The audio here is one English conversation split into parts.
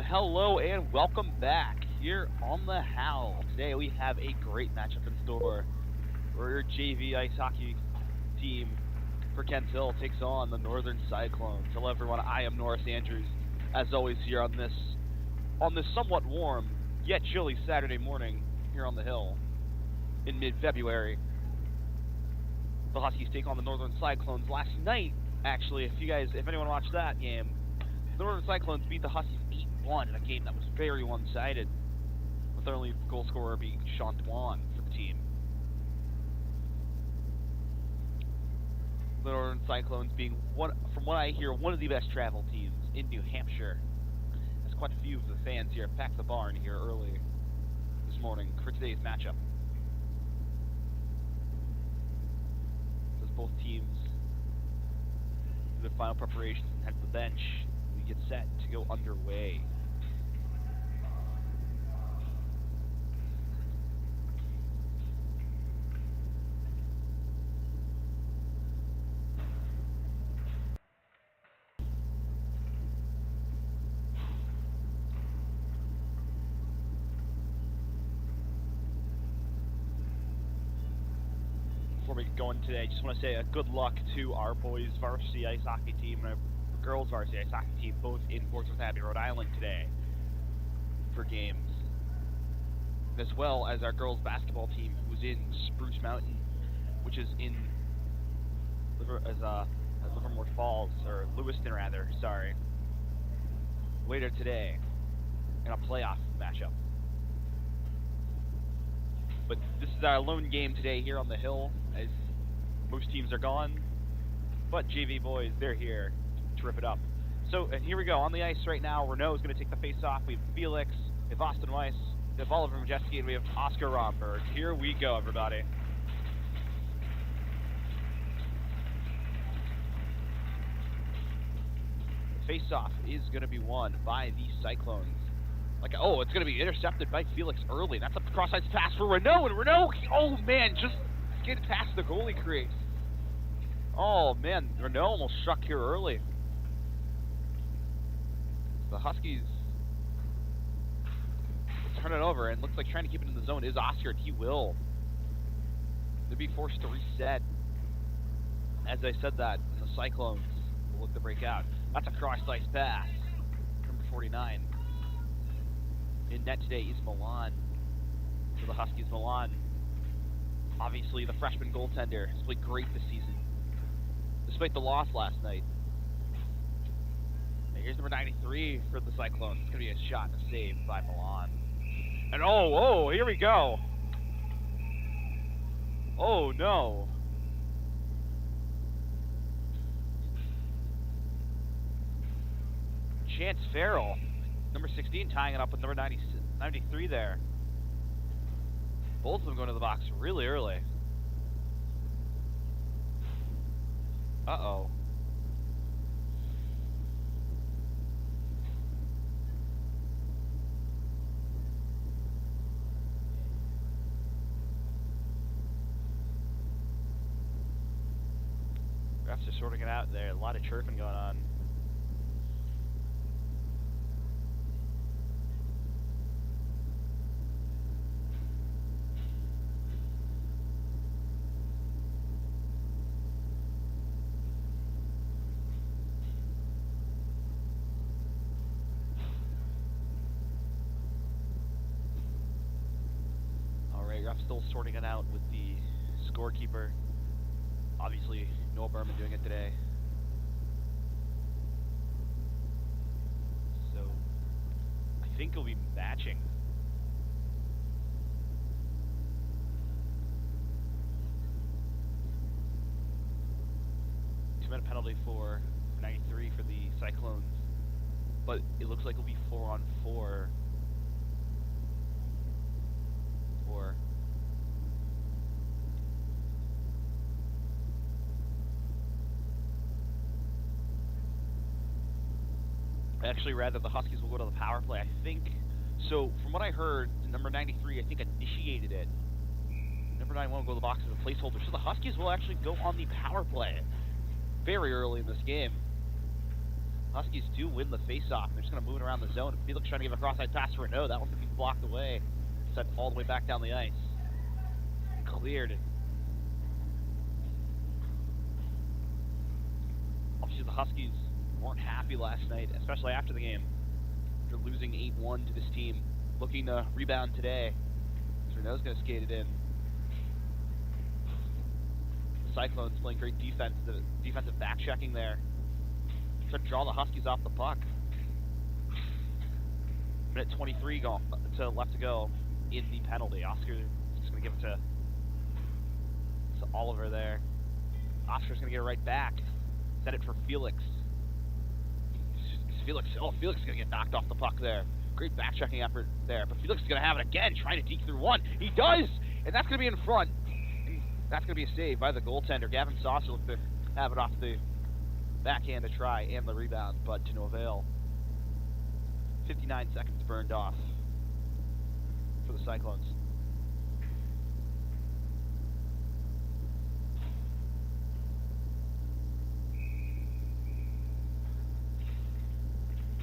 Hello and welcome back here on the Howl. Today we have a great matchup in store where your JV ice hockey team for Kent Hill takes on the Northern Cyclones. Hello everyone, I am Norris Andrews, as always here on this somewhat warm yet chilly Saturday morning here on the Hill in mid-February. The Huskies take on the Northern Cyclones last night. Actually, if anyone watched that game, the Northern Cyclones beat the Huskies 8-1 in a game that was very one-sided, with their only goal scorer being Sean Dwan for the team. The Northern Cyclones being, from what I hear, one of the best travel teams in New Hampshire. As quite a few of the fans here packed the barn here early this morning for today's matchup. As both teams do their final preparations and head to the bench, we get set to go underway. Before we get going today, I just want to say a good luck to our boys varsity ice hockey team and our girls varsity ice hockey team, both in Portsmouth Abbey, Rhode Island today for games, as well as our girls basketball team who's in Spruce Mountain, which is in Livermore Falls, or Lewiston rather, sorry, later today in a playoff matchup. But this is our lone game today here on the Hill, as most teams are gone. But JV boys, they're here to rip it up. So here we go, on the ice right now, Renault is going to take the face-off. We have Felix, we have Austin Weiss, we have Oliver Majeski, and we have Oscar Romberg. Here we go, everybody. The face-off is going to be won by the Cyclones. It's going to be intercepted by Felix early. That's a cross-ice pass for Renault, and Renault, oh man, just get past the goalie crease. Oh man, Renault almost struck here early. The Huskies turn it over, and looks like trying to keep it in the zone is Oscar, and he will. They'll be forced to reset. As I said that, and the Cyclones will look to break out. That's a cross-ice pass. Number 49. In net today is Milan. For the Huskies, Milan, obviously the freshman goaltender, has played great this season, despite the loss last night. And here's number 93 for the Cyclones. It's going to be a shot and a save by Milan. And here we go. Oh no. Chance Farrell, number 16, tying it up with number 93 there. Both of them going to the box really early. Uh-oh. Refs are sorting it out there. A lot of chirping going on. Refs still sorting it out with the scorekeeper. Obviously, Noah Berman doing it today. So, I think he'll be matching. Two-minute penalty for 93 for the Cyclones. But it looks like it'll be 4-on-4. Actually, rather, the Huskies will go to the power play, I think. So, from what I heard, number 93, I think, initiated it. Number 9 won't go to the box as a placeholder. So the Huskies will actually go on the power play very early in this game. Huskies do win the face-off. They're just going to move it around the zone. Felix trying to give a cross-side pass for Renault. That one's going to be blocked away. Sent all the way back down the ice. Cleared. Obviously, the Huskies weren't happy last night, especially after the game. They're losing 8-1 to this team. Looking to rebound today. So Renault's going to skate it in. The Cyclones playing great defense. The defensive back-checking there. To draw the Huskies off the puck. Minute 23 left to go in the penalty. Oscar is just going to give it to Oliver there. Oscar's going to get it right back. Send it for Felix. Felix is going to get knocked off the puck there. Great back-checking effort there. But Felix is going to have it again, trying to deke through one. He does! And that's going to be in front. And that's going to be a save by the goaltender. Gavin Saucer looked to have it off the backhand to try and the rebound, but to no avail. 59 seconds burned off for the Cyclones.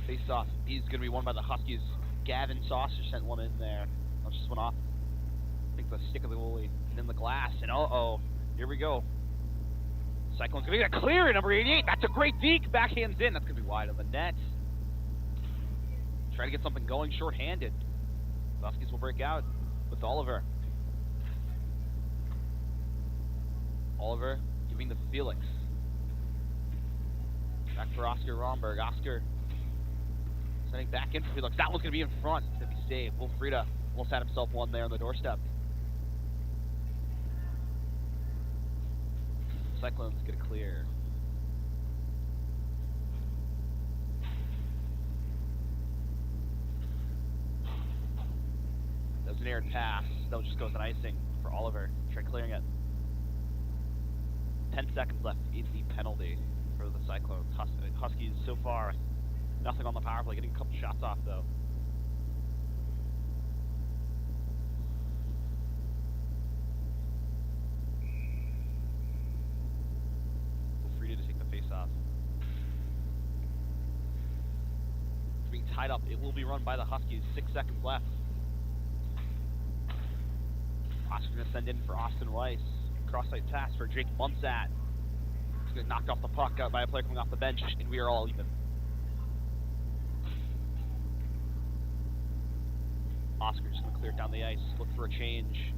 Face-off is going to be won by the Huskies. Gavin Saucer sent one in there. That just went off, I think, the stick of the goalie and in the glass. And here we go. Cyclones going to get a clear at number 88. That's a great deke. Backhands in. That's going to be wide of the net. Try to get something going short-handed. The Huskies will break out with Oliver. Oliver giving to Felix. Back for Oscar Romberg. Oscar sending back in for Felix. That one's going to be in front. It's going to be saved. Wilfrida almost had himself one there on the doorstep. Cyclones get a clear. That was an aired pass. That just goes on icing for Oliver. Try clearing it. 10 seconds left in the penalty for the Cyclones. Huskies so far, nothing on the power play. Getting a couple shots off though. Being tied up. It will be run by the Huskies. 6 seconds left. Oscar's going to send in for Austin Weiss. Cross-site pass for Jake Munsat. He's going to knock off the puck by a player coming off the bench, and we are all even. Oscar's just going to clear it down the ice. Look for a change.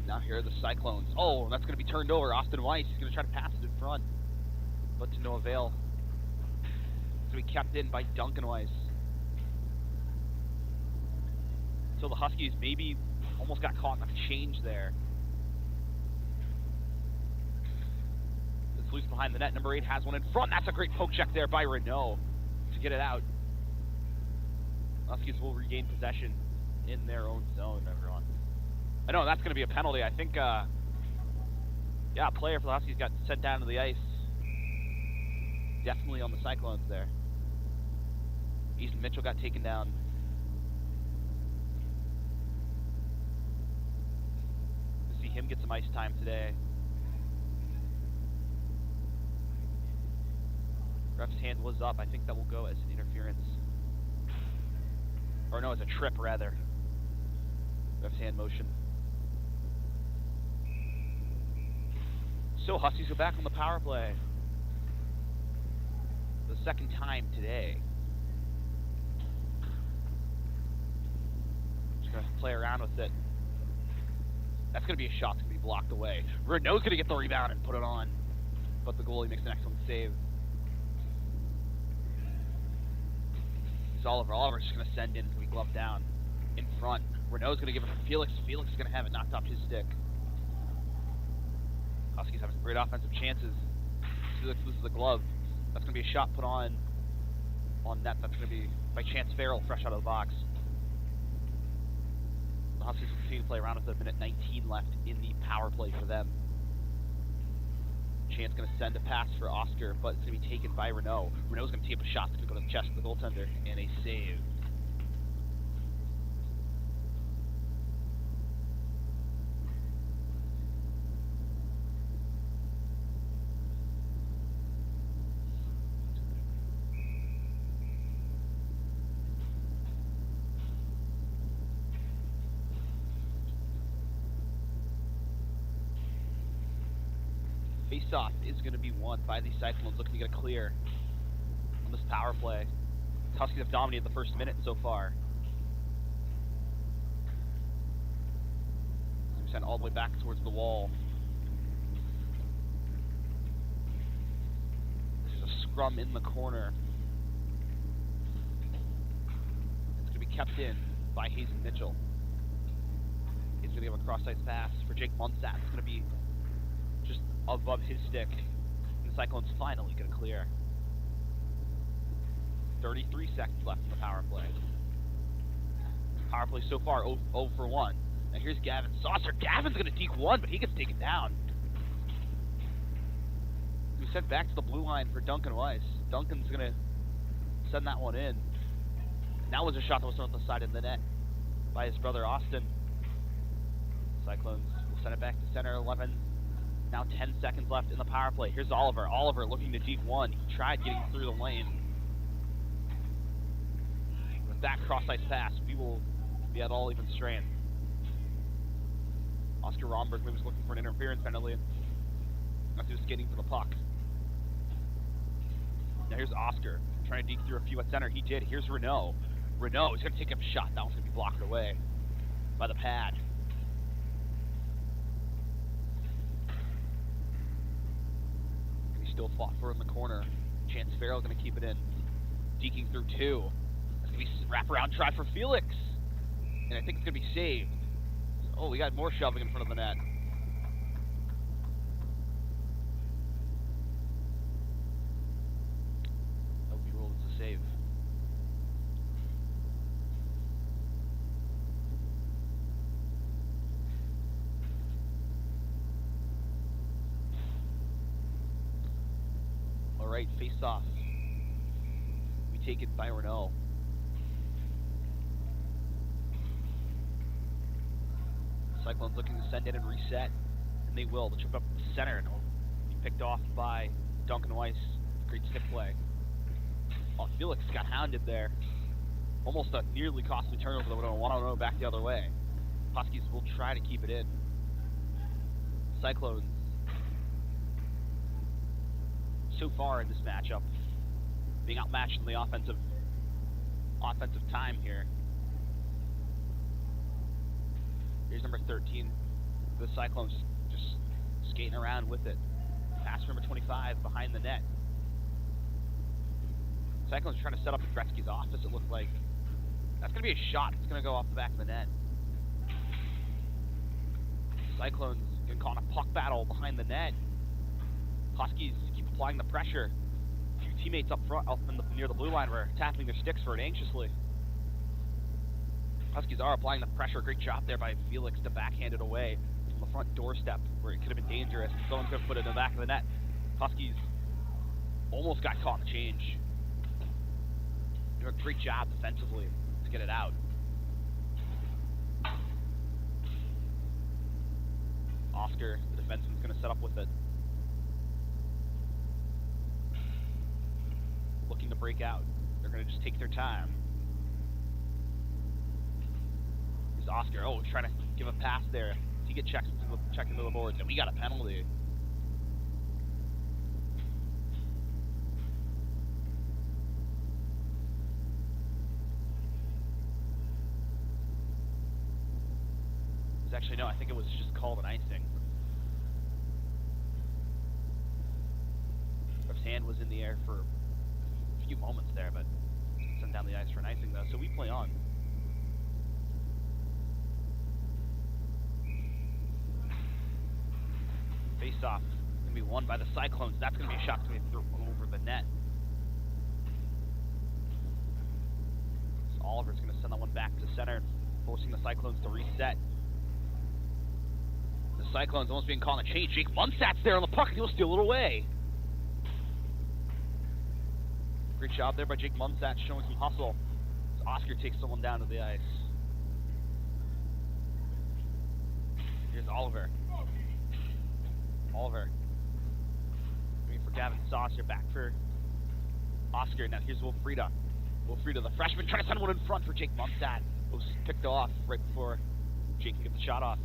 Now here are the Cyclones. Oh, that's going to be turned over. Austin Weiss is going to try to pass it in front, but to no avail. It's going to be kept in by Duncan Weiss. So the Huskies maybe almost got caught in a change there. It's loose behind the net. Number 8 has one in front. That's a great poke check there by Renault to get it out. Huskies will regain possession in their own zone, everyone. I know that's going to be a penalty. I think, a player for the Huskies got sent down to the ice. Definitely on the Cyclones there. Easton Mitchell got taken down. To see him get some ice time today. Ref's hand was up. I think that will go as an interference. Or no, as a trip, rather. Ref's hand motion. So Huskies go back on the power play. The second time today. Just going to play around with it. That's going to be a shot that's going to be blocked away. Renault's going to get the rebound and put it on. But the goalie makes an excellent save. It's Oliver's just going to send in, we glove down in front. Renault's going to give it to Felix. Felix is going to have it knocked off his stick. Huskies having some great offensive chances. Felix loses the glove. That's going to be a shot put on net. That's going to be by Chance Farrell, fresh out of the box. The Huskies will continue to play around with a minute 19 left in the power play for them. Chance going to send a pass for Oscar, but it's going to be taken by Renault. Renault's going to tee up a shot. It's going to go to the chest of the goaltender, and a save. Face-off is going to be won by the Cyclones, looking to get a clear on this power play. Huskies have dominated the first minute so far. So we send all the way back towards the wall. There's a scrum in the corner. It's going to be kept in by Hazen Mitchell. He's going to give a cross-ice pass for Jake Munsat. It's going to be just above his stick. And the Cyclones finally get a clear. 33 seconds left in the power play. Power play so far 0 for 1. Now here's Gavin Saucer. Gavin's going to deke one, but he gets taken down. He was sent back to the blue line for Duncan Weiss. Duncan's going to send that one in. And that was a shot that was thrown at the side of the net by his brother Austin. Cyclones will send it back to center. 11. Now 10 seconds left in the power play. Here's Oliver. Oliver looking to deke one. He tried getting through the lane. With that cross-ice pass, we will be at all even strength. Oscar Romberg was looking for an interference penalty as he was skating for the puck. Now here's Oscar trying to deke through a few at center. He did. Here's Renault. Renault is going to take up a shot. That one's going to be blocked away by the pad. Still fought for in the corner. Chance Farrell going to keep it in. Deking through two. That's going to be wraparound try for Felix. And I think it's going to be saved. Oh, we got more shoving in front of the net. That will be ruled as a save. Alright, face off. We take it by Renault. Cyclones looking to send in and reset, and they will. They'll chip up the center, and it'll be picked off by Duncan Weiss. Great stick play. Oh, Felix got hounded there. Almost a nearly costly turnover, though. 1-0 back the other way. Huskies will try to keep it in. Cyclones so far in this matchup being outmatched in the offensive time here. Here's number 13. The Cyclones just skating around with it. Pass for number 25 behind the net. Cyclones trying to set up in Gretzky's office, it looked like. That's going to be a shot. It's going to go off the back of the net. Cyclones getting caught in a puck battle behind the net. Huskies keep applying the pressure. A few teammates up front, near the blue line, were tapping their sticks for it anxiously. Huskies are applying the pressure. Great job there by Felix to backhand it away from the front doorstep where it could have been dangerous. Someone could have put it in the back of the net. Huskies almost got caught in the change. Doing a great job defensively to get it out. Oscar, the defenseman's going to set up with it. Looking to break out. They're going to just take their time. Here's Oscar. Oh, he's trying to give a pass there. He gets checked into the boards, and we got a penalty. Actually, no, I think it was just called an icing. Ref's hand was in the air for a few moments there, but sent down the ice for an icing, though, so we play on. Face-off going to be won by the Cyclones. That's going to be a shot that's going to be thrown over the net. So Oliver's going to send that one back to center, forcing the Cyclones to reset. The Cyclones almost being called a change. Jake Munsat's there on the puck, and he'll steal it away. Great job there by Jake Munsat, showing some hustle as Oscar takes someone down to the ice. Here's Oliver. Oliver. Waiting for Gavin Saucer, back for Oscar. Now here's Wilfrida. Wilfrida, the freshman, trying to send one in front for Jake Munsat. It was picked off right before Jake can get the shot off.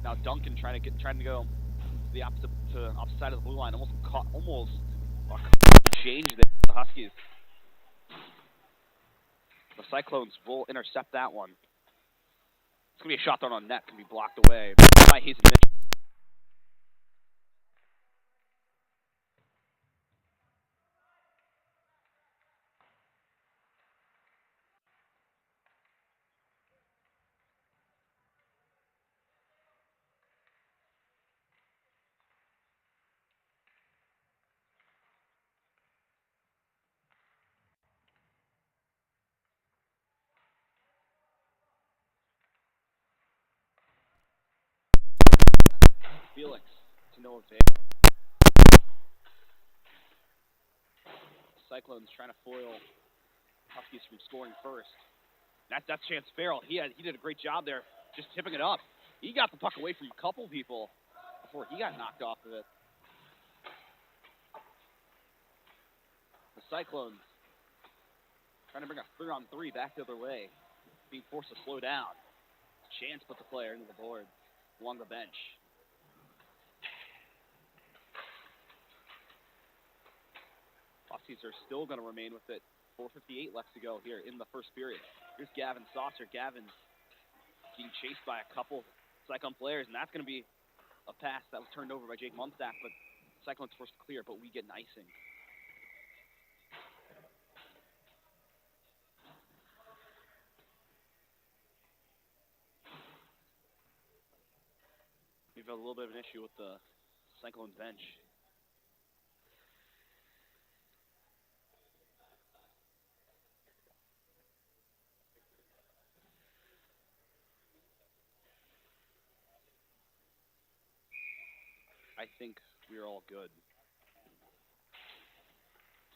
Now Duncan trying to go to the opposite side of the blue line. Almost change there. The Huskies. The Cyclones will intercept that one. It's gonna be a shot thrown on net. Can be blocked away by Hazen Mitchell. Felix to no avail. Cyclones trying to foil Huskies from scoring first. That's Chance Farrell. He did a great job there, just tipping it up. He got the puck away from a couple people before he got knocked off of it. The Cyclones trying to bring a 3-on-3 back the other way, being forced to slow down. Chance put the player into the board along the bench. Huskies are still going to remain with it. 4:58 left to go here in the first period. Here's Gavin Saucer. Gavin being chased by a couple Cyclone players, and that's going to be a pass that was turned over by Jake Munstaff, but Cyclones forced to clear, but we get an icing. We've had a little bit of an issue with the Cyclone bench. I think we're all good.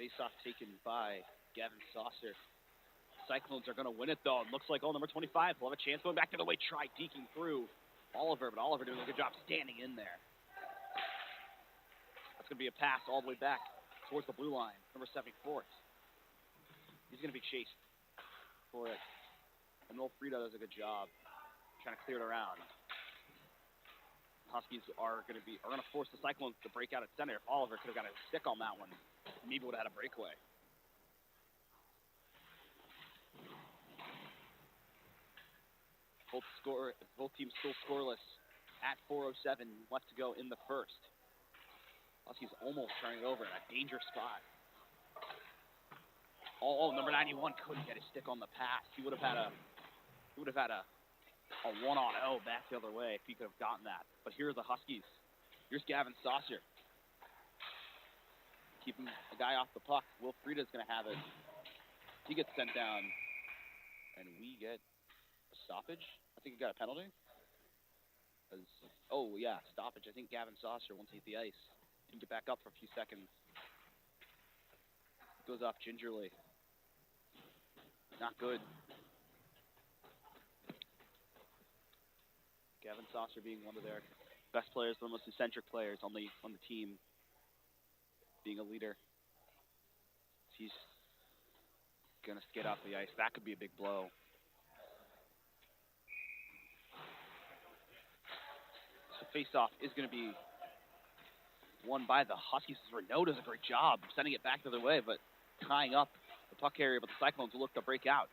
Face-off taken by Gavin Saucer. Cyclones are going to win it, though. It looks like, number 25 will have a chance going back the other way. Try deking through Oliver, but Oliver doing a good job standing in there. That's going to be a pass all the way back towards the blue line. Number 74. He's going to be chased for it. And Wilfredo does a good job trying to clear it around. Huskies are going to force the Cyclones to break out at center. If Oliver could have got a stick on that one, maybe would have had a breakaway. Both teams still scoreless at 4:07 left to go in the first. Huskies almost turning it over in a dangerous spot. Number 91 couldn't get his stick on the pass. He would have had a 1-on-0 back the other way if he could have gotten that. But here are the Huskies. Here's Gavin Saucer. Keeping a guy off the puck. Wilfreda's going to have it. He gets sent down. And we get a stoppage. I think he got a penalty. Stoppage. I think Gavin Saucer, once he hit the ice, didn't get back up for a few seconds. Goes off gingerly. Not good. Gavin Saucer being one of their best players, one of the most eccentric players on the team, being a leader. He's gonna skid off the ice. That could be a big blow. So face-off is gonna be won by the Huskies. Renaud does a great job sending it back the other way, but tying up the puck carrier, but the Cyclones will look to break out.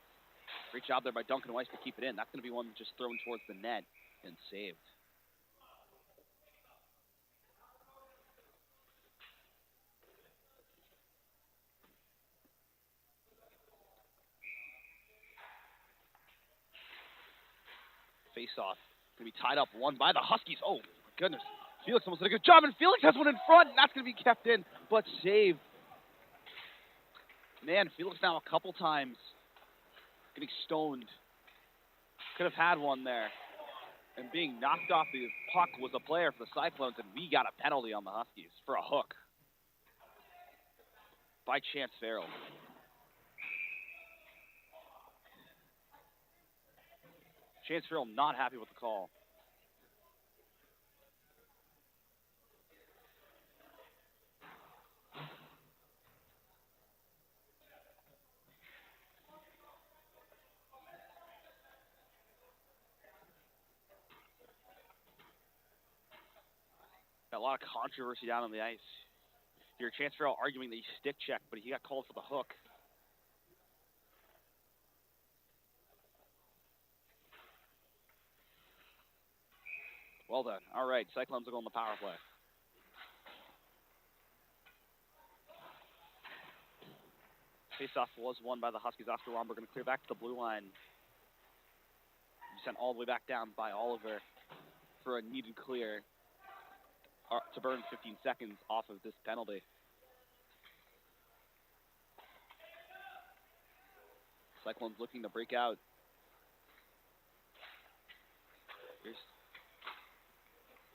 Great job there by Duncan Weiss to keep it in. That's gonna be one just thrown towards the net and saved. Face-off. Going to be tied up, won by the Huskies. Oh, my goodness. Felix almost did a good job, and Felix has one in front, and that's going to be kept in, but saved. Man, Felix now a couple times getting stoned. Could have had one there. And being knocked off the puck was a player for the Cyclones, and we got a penalty on the Huskies for a hook by Chance Farrell. Chance Farrell not happy with the call. Got a lot of controversy down on the ice. Your Chance Farrell arguing that he stick checked, but he got called for the hook. Well done. All right, Cyclones will go on the power play. Faceoff was won by the Huskies. Oscar Romberg going to clear back to the blue line. Sent all the way back down by Oliver for a needed clear to burn 15 seconds off of this penalty. Cyclones looking to break out. Here's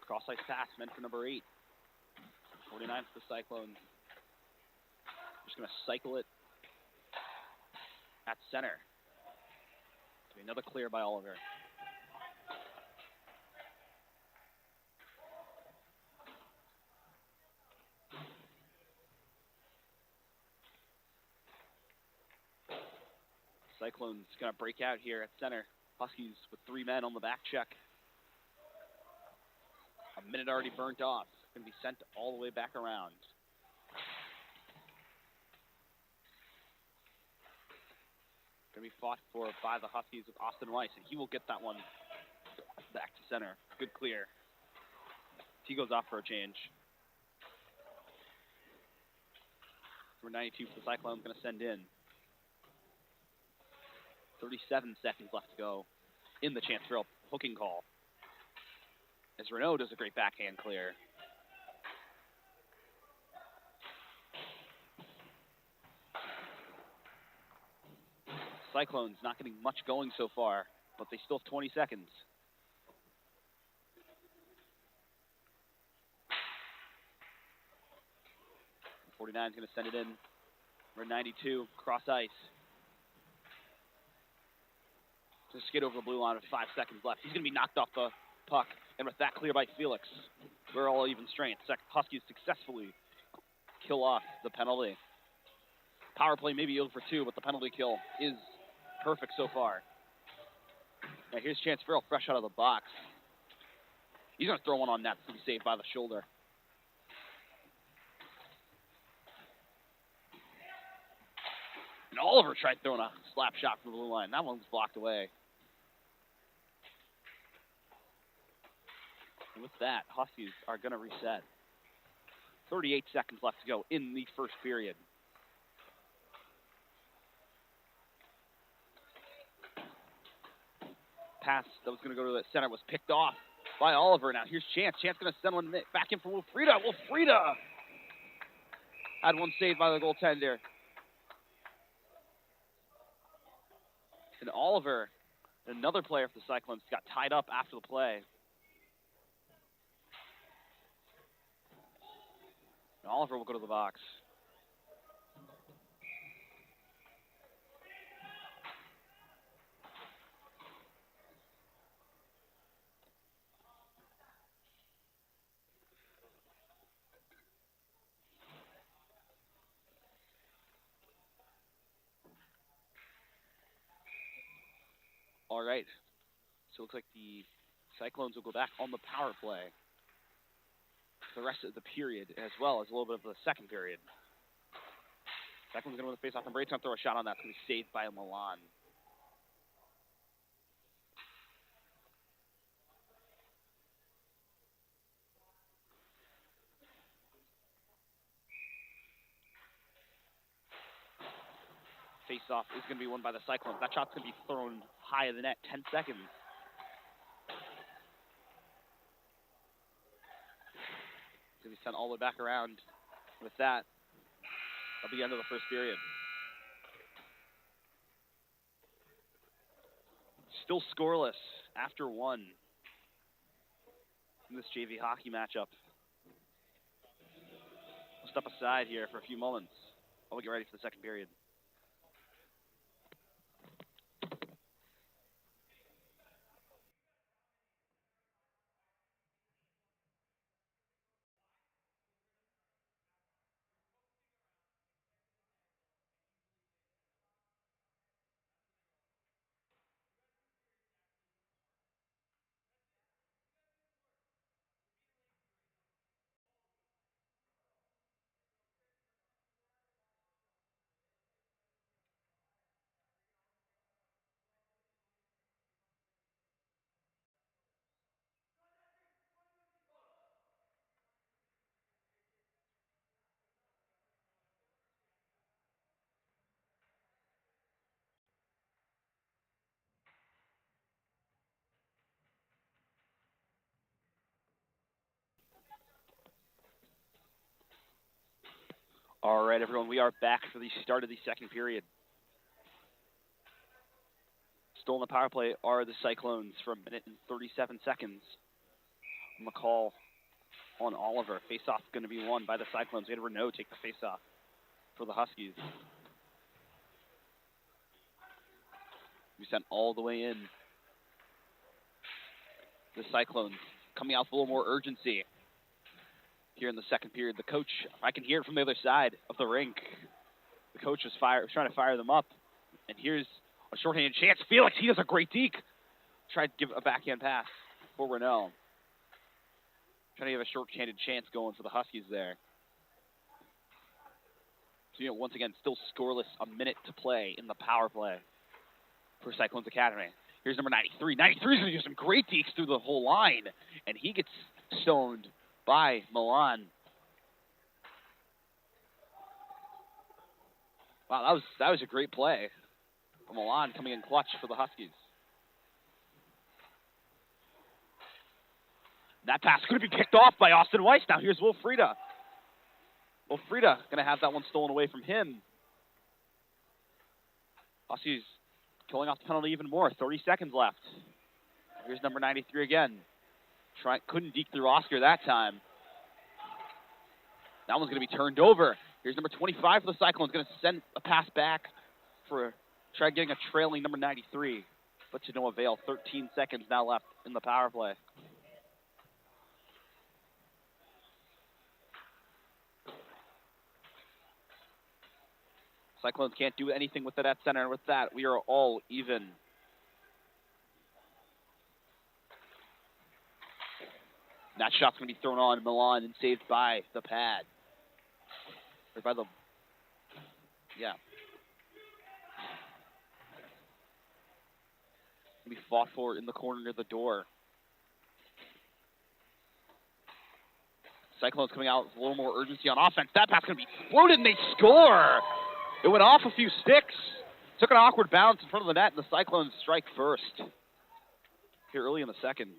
cross-ice pass meant for number 8. 49 for the Cyclones. Just going to cycle it at center. Another clear by Oliver. Cyclones going to break out here at center. Huskies with 3 men on the back check. A minute already burnt off. Going to be sent all the way back around. Going to be fought for by the Huskies with Austin Weiss, and he will get that one back to center. Good clear. He goes off for a change. Number 92 for the Cyclones going to send in. 37 seconds left to go in the Chance Farrell hooking call. As Renault does a great backhand clear. Cyclones not getting much going so far, but they still have 20 seconds. '49 is going to send it in. Number 92, cross ice. Just skid over the blue line with 5 seconds left. He's going to be knocked off the puck, and with that clear by Felix, we're all even strength. Huskies successfully kill off the penalty. Power play maybe 0 for 2, but the penalty kill is perfect so far. Now here's Chance Farrell fresh out of the box. He's going to throw one on net to be saved by the shoulder. And Oliver tried throwing a slap shot from the blue line. That one's blocked away. And with that, Huskies are going to reset. 38 seconds left to go in the first period. Pass that was going to go to the center was picked off by Oliver. Now here's Chance. Chance going to send one back in for Wilfrida. Wilfrida had one saved by the goaltender. And Oliver, another player for the Cyclones, got tied up after the play. And Oliver will go to the box. All right, so it looks like the Cyclones will go back on the power play for the rest of the period, as well as a little bit of the second period. Cyclones going to win the faceoff, and Braid's going to throw a shot on that. It's going to be saved by Milan. Faceoff is going to be won by the Cyclones. That shot's going to be thrown high of the net. 10 seconds. It's going to be sent all the way back around. With that, that'll be the end of the first period. Still scoreless after 1 in this JV hockey matchup. We'll step aside here for a few moments while we get ready for the second period. All right, everyone, we are back for the start of the second period. Still in the power play are the Cyclones for 1 minute and 37 seconds. On the call on Oliver. Face-off going to be won by the Cyclones. We had Renault take the face-off for the Huskies. We sent all the way in. The Cyclones coming out with a little more urgency here in the second period. The coach, I can hear it from the other side of the rink. The coach was trying to fire them up. And here's a shorthanded chance. Felix, he does a great deke. Tried to give a backhand pass for Renault. Trying to have a short-handed chance going for the Huskies there. So, once again, still scoreless, a minute to play in the power play for Cyclones Academy. Here's number 93. 93 is going to do some great dekes through the whole line, and he gets stoned by Milan. Wow, that was a great play from Milan coming in clutch for the Huskies. That pass is going to be picked off by Austin Weiss. Now here's Wilfrida. Wilfrida going to have that one stolen away from him. Huskies killing off the penalty even more. 30 seconds left. Here's number 93 again. Couldn't deke through Oscar that time. That one's going to be turned over. Here's number 25 for the Cyclones. Going to send a pass back for try getting a trailing number 93. But to no avail. 13 seconds now left in the power play. Cyclones can't do anything with it at center, and with that, we are all even. That shot's going to be thrown on Milan and saved by the pad. Or by the, yeah. Going to be fought for in the corner near the door. Cyclones coming out with a little more urgency on offense. That pass going to be exploded, and they score! It went off a few sticks. Took an awkward bounce in front of the net, and the Cyclones strike first here early in the second.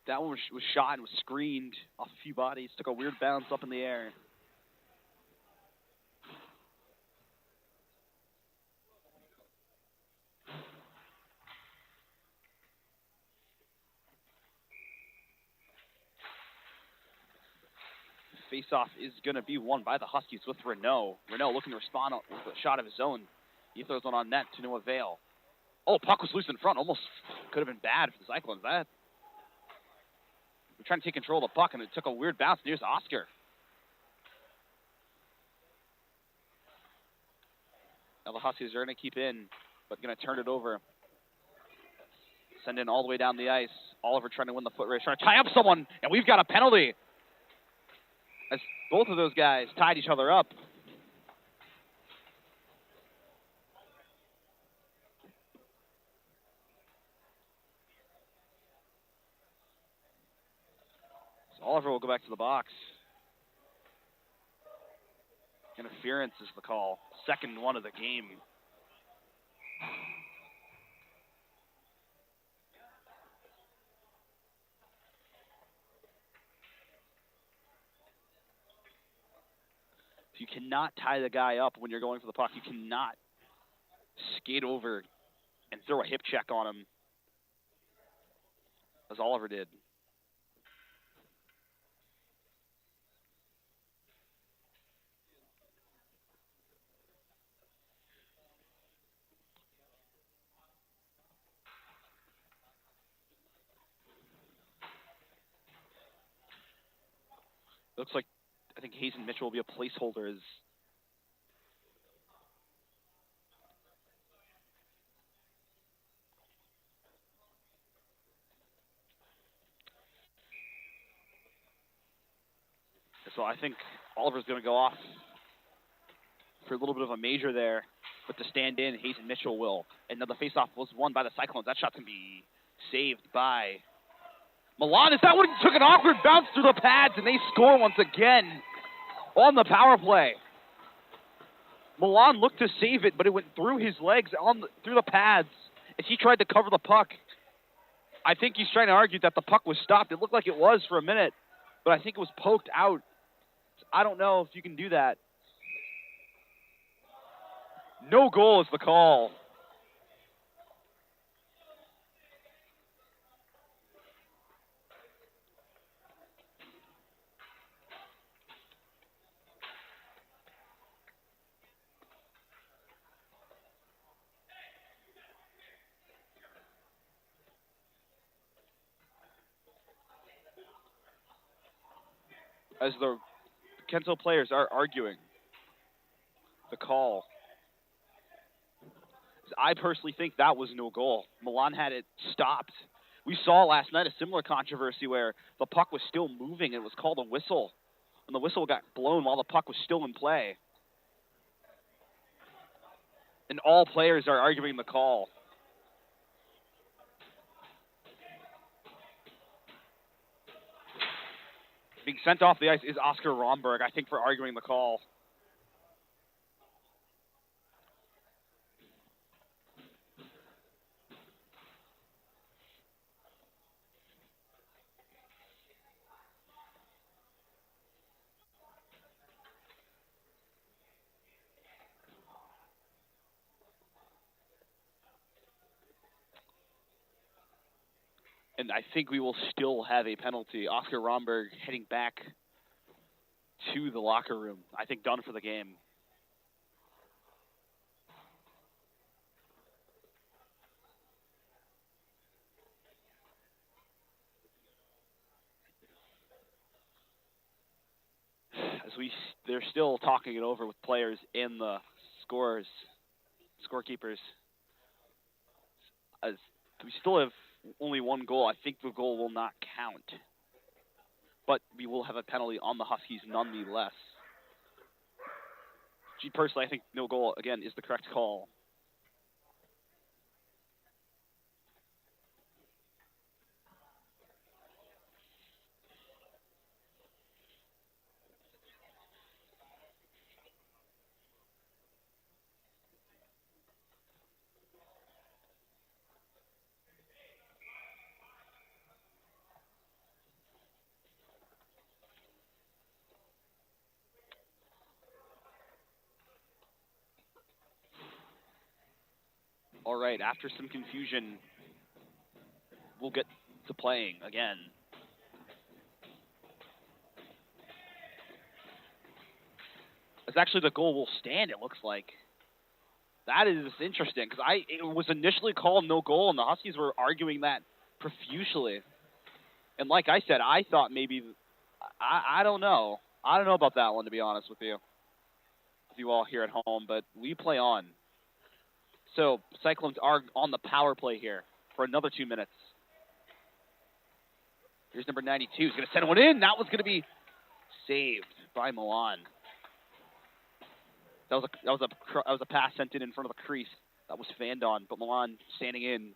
That one was shot and was screened off a few bodies. Took a weird bounce up in the air. Face-off is going to be won by the Huskies with Renault. Renault looking to respond with a shot of his own. He throws one on net to no avail. Oh, puck was loose in front. Almost could have been bad for the Cyclones. We're trying to take control of the puck, and it took a weird bounce. Here's Oscar. Now the Huskies are going to keep in, but going to turn it over. Send in all the way down the ice. Oliver trying to win the foot race, trying to tie up someone, and we've got a penalty. As both of those guys tied each other up. So Oliver will go back to the box. Interference is the call. Second one of the game. You cannot tie the guy up when you're going for the puck. You cannot skate over and throw a hip check on him, as Oliver did. Looks like I think Hazen Mitchell will be a placeholder as so I think Oliver's going to go off for a little bit of a major there, but to stand in, Hazen Mitchell will. And now the faceoff was won by the Cyclones. That shot's going to be saved by Milan. Is that one? Took an awkward bounce through the pads, and they score once again on the power play. Milan looked to save it, but it went through his legs through the pads as he tried to cover the puck. I think he's trying to argue that the puck was stopped. It looked like it was for a minute, but I think it was poked out. I don't know if you can do that. No goal is the call. As the Kensal players are arguing the call. I personally think that was no goal. Milan had it stopped. We saw last night a similar controversy where the puck was still moving and it was called a whistle. And the whistle got blown while the puck was still in play. And all players are arguing the call. Being sent off the ice is Oscar Romberg, I think, for arguing the call. And I think we will still have a penalty. Oscar Romberg heading back to the locker room. I think done for the game. As they're still talking it over with players and the scorekeepers. As we still have only one goal. I think the goal will not count. But we will have a penalty on the Huskies nonetheless. Personally, I think no goal, again, is the correct call. All right, after some confusion, we'll get to playing again. As actually the goal will stand, it looks like. That is interesting, because it was initially called no goal, and the Huskies were arguing that profusely. And like I said, I thought maybe, I don't know. I don't know about that one, to be honest with you all here at home, but we play on. So Cyclones are on the power play here for another 2 minutes. Here's number 92. He's going to send one in. That was going to be saved by Milan. That was a pass sent in front of the crease. That was fanned on, but Milan standing in.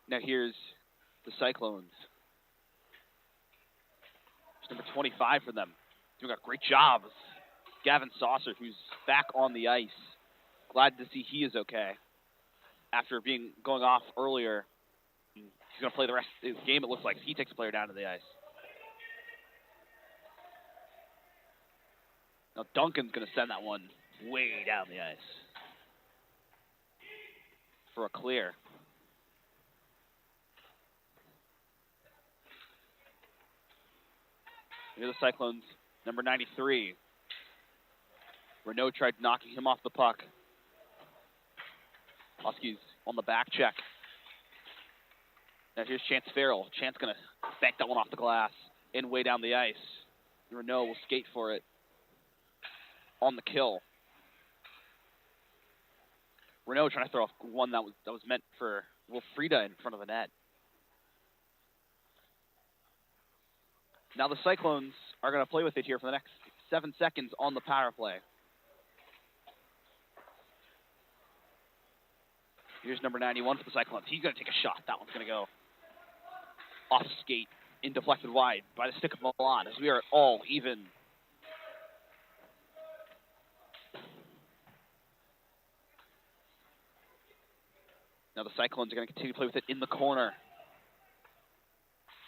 Now here's the Cyclones. It's number 25 for them. Doing a great job. Gavin Saucer, who's back on the ice. Glad to see he is okay. After going off earlier, he's going to play the rest of the game, it looks like. He takes a player down to the ice. Now Duncan's going to send that one way down the ice for a clear. Here are the Cyclones, number 93. Renault tried knocking him off the puck. Huskies on the back check. Now here's Chance Farrell. Chance going to bank that one off the glass and way down the ice. Renault will skate for it on the kill. Renault trying to throw one that was meant for Wilfrida in front of the net. Now the Cyclones are going to play with it here for the next 7 seconds on the power play. Here's number 91 for the Cyclones. He's going to take a shot. That one's going to go off skate and deflected wide by the stick of Milan as we are all even. Now the Cyclones are going to continue to play with it in the corner.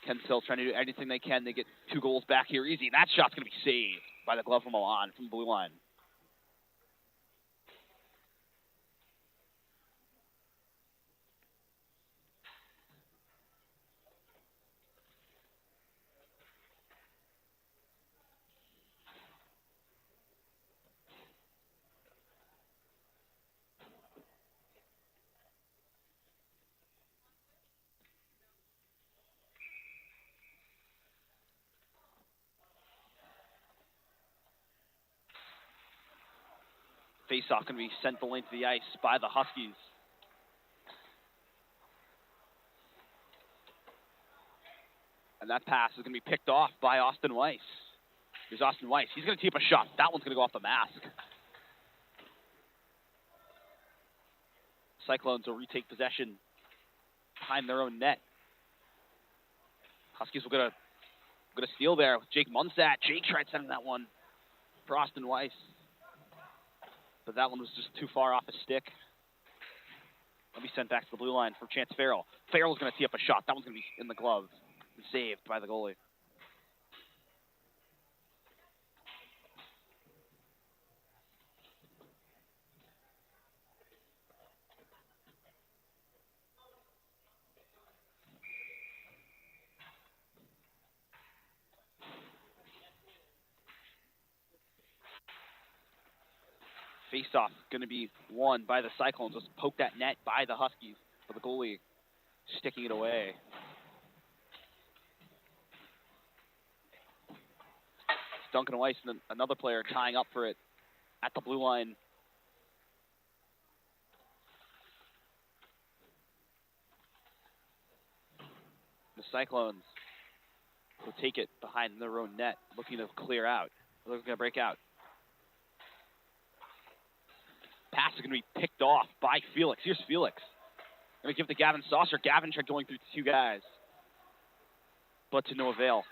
Kensville trying to do anything they can. They get 2 goals back here easy. That shot's going to be saved by the glove from Milan from the blue line. Face-off going to be sent the length of the ice by the Huskies. And that pass is going to be picked off by Austin Weiss. Here's Austin Weiss. He's going to tee up a shot. That one's going to go off the mask. Cyclones will retake possession behind their own net. Huskies will get a steal there with Jake Munsat. Jake tried sending that one for Austin Weiss, but that one was just too far off his stick. Let me send back to the blue line for Chance Farrell. Farrell's going to tee up a shot. That one's going to be in the glove and saved by the goalie. Face-off going to be won by the Cyclones. Let's poke that net by the Huskies, for the goalie sticking it away. It's Duncan Weiss and another player tying up for it at the blue line. The Cyclones will take it behind their own net, looking to clear out. They're looking to break out. Pass is going to be picked off by Felix. Here's Felix. Going to give it to Gavin Saucer. Gavin tried going through 2 guys, but to no avail.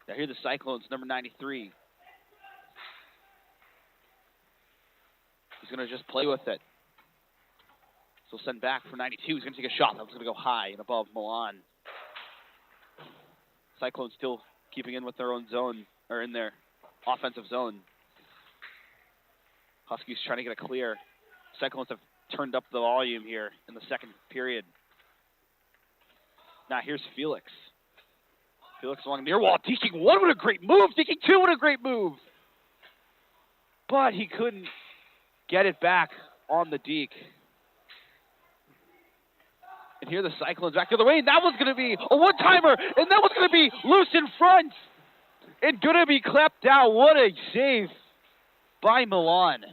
Now here are the Cyclones, number 93. He's going to just play with it. So send back for 92. He's going to take a shot. That was going to go high and above Milan. Cyclones still keeping in with their own zone, or in their offensive zone. Huskies trying to get a clear. Cyclones have turned up the volume here in the second period. Now here's Felix. Felix along near wall. Deking 1, what a great move. Deking 2, what a great move. But he couldn't get it back on the deke. And here the Cyclones back the other way. And that one's going to be a one-timer. And that one's going to be loose in front. And going to be clapped out. What a save by Milan.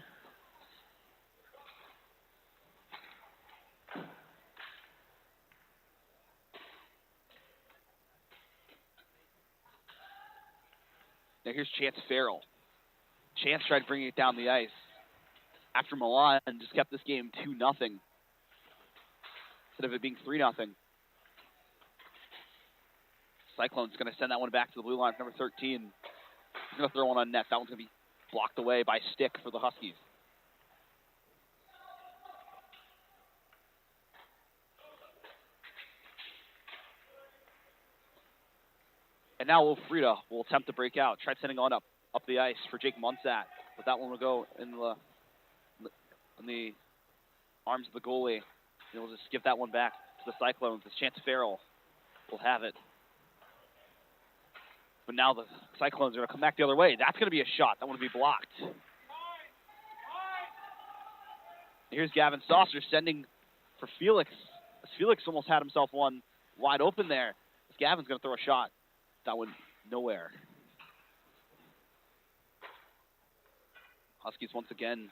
Now here's Chance Farrell. Chance tried bringing it down the ice after Milan just kept this game 2-0 instead of it being 3-0. Cyclone's going to send that one back to the blue line for number 13. He's going to throw one on net. That one's going to be blocked away by stick for the Huskies. And now Wilfrida will attempt to break out. Tried sending on up the ice for Jake Munsat, but that one will go in the arms of the goalie. And we'll just give that one back to the Cyclones as Chance Farrell will have it. But now the Cyclones are going to come back the other way. That's going to be a shot. That one will be blocked. Here's Gavin Saucer sending for Felix. As Felix almost had himself one wide open there. As Gavin's going to throw a shot. That went nowhere. Huskies once again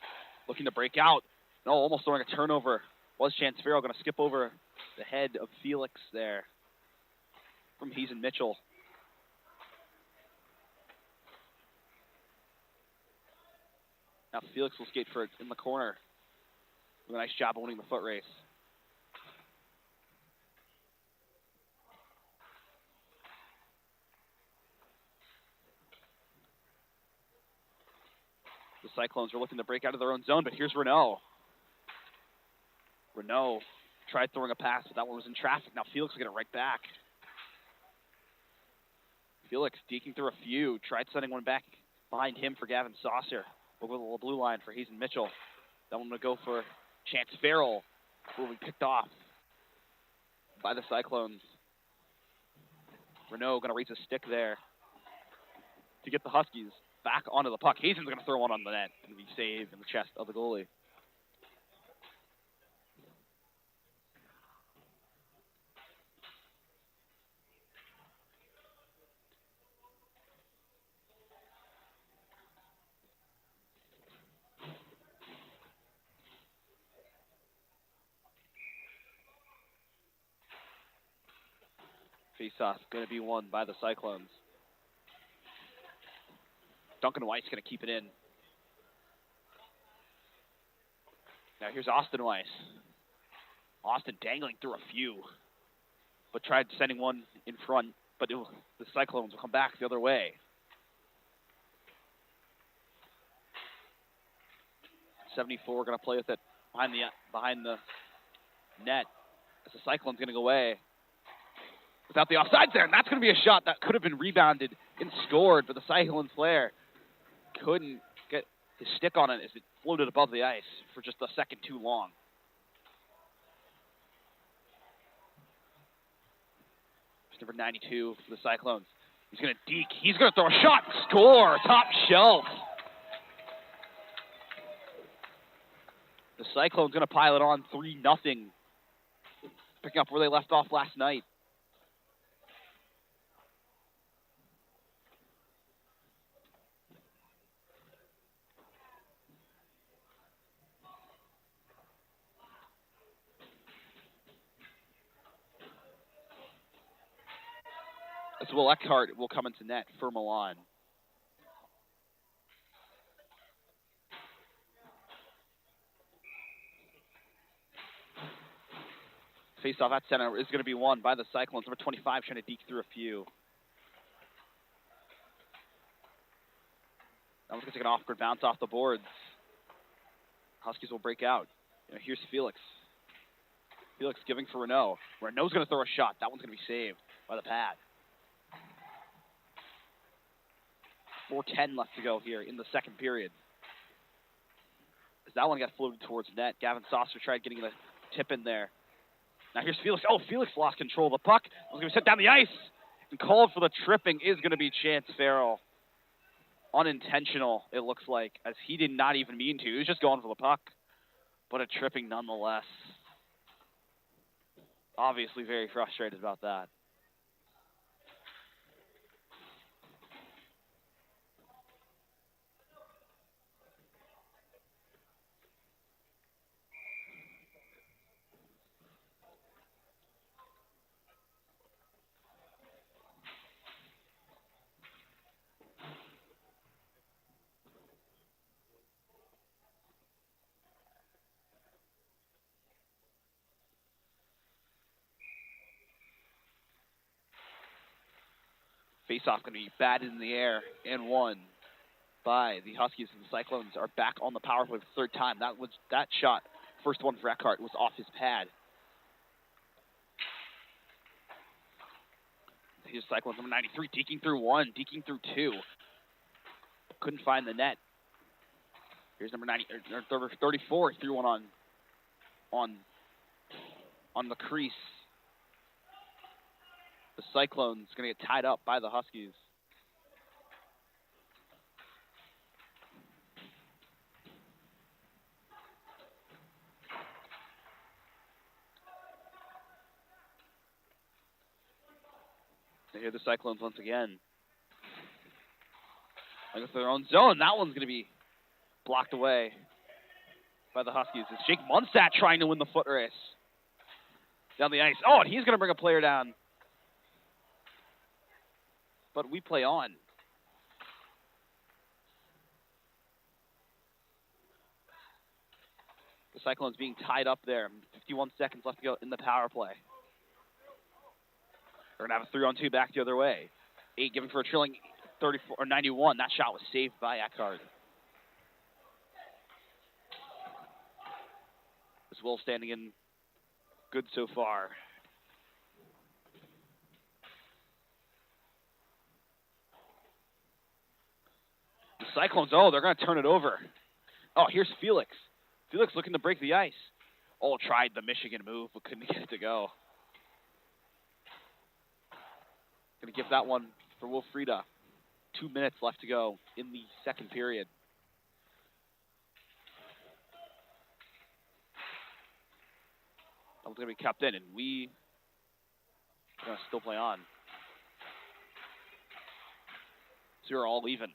looking to break out. No, almost throwing a turnover. Was Chance Farrell going to skip over the head of Felix there from Hazen Mitchell. Now Felix will skate for it in the corner. Do a nice job of winning the foot race. The Cyclones are looking to break out of their own zone, but here's Renault. Renault Tried throwing a pass, but that one was in traffic. Now Felix will get it right back. Felix deking through a few. Tried sending one back behind him for Gavin Saucer. Over the blue line for Hazen Mitchell. That one will go for Chance Farrell. Will be picked off by the Cyclones. Renault going to raise a stick there to get the Huskies back onto the puck. Hazen's going to throw one on the net and be saved in the chest of the goalie. Face-off going to be won by the Cyclones. Duncan Weiss going to keep it in. Now here's Austin Weiss. Austin dangling through a few, but tried sending one in front, but the Cyclones will come back the other way. .74 going to play with it behind the net as the Cyclones going to go away without the offsides there, and that's going to be a shot that could have been rebounded and scored, but the Cyclones player couldn't get his stick on it as it floated above the ice for just a second too long. It's number 92 for the Cyclones. He's going to deke. He's going to throw a shot. Score. Top shelf. The Cyclones going to pile it on 3-0. Picking up where they left off last night. As Will Eckhart will come into net for Milan. Face-off at center is going to be won by the Cyclones. Number 25 trying to deke through a few. That one's going to take an off-grid bounce off the boards. Huskies will break out. Here's Felix. Felix giving for Renault. Renault's going to throw a shot. That one's going to be saved by the pad. 4:10 left to go here in the second period. As that one got floated towards net, Gavin Saucer tried getting the tip in there. Now here's Felix. Oh, Felix lost control of the puck. Was going to be set down the ice. And called for the tripping is going to be Chance Farrell. Unintentional, it looks like, as he did not even mean to. He was just going for the puck. But a tripping nonetheless. Obviously very frustrated about that. Face-off going to be batted in the air and won by the Huskies, and the Cyclones are back on the power play for the third time. That shot, first one for Eckhart, was off his pad. Here's Cyclones number 93, deking through one, deking through two. Couldn't find the net. Here's number 34, threw one on the crease. The Cyclones going to get tied up by the Huskies. They hear the Cyclones once again. I guess their own zone. That one's going to be blocked away by the Huskies. It's Jake Munstadt trying to win the foot race down the ice. Oh, and he's going to bring a player down. But we play on. The Cyclones being tied up there. 51 seconds left to go in the power play. We're going to have a 3-on-2 back the other way. 8 giving for a trailing 34 or 91. That shot was saved by Eckhart. As Will standing in good so far. The Cyclones, oh, they're going to turn it over. Oh, here's Felix. Felix looking to break the ice. Oh, tried the Michigan move, but couldn't get it to go. Going to give that one for Wilfrida. 2 minutes left to go in the second period. That one's going to be kept in, and we are going to still play on. So we're all even.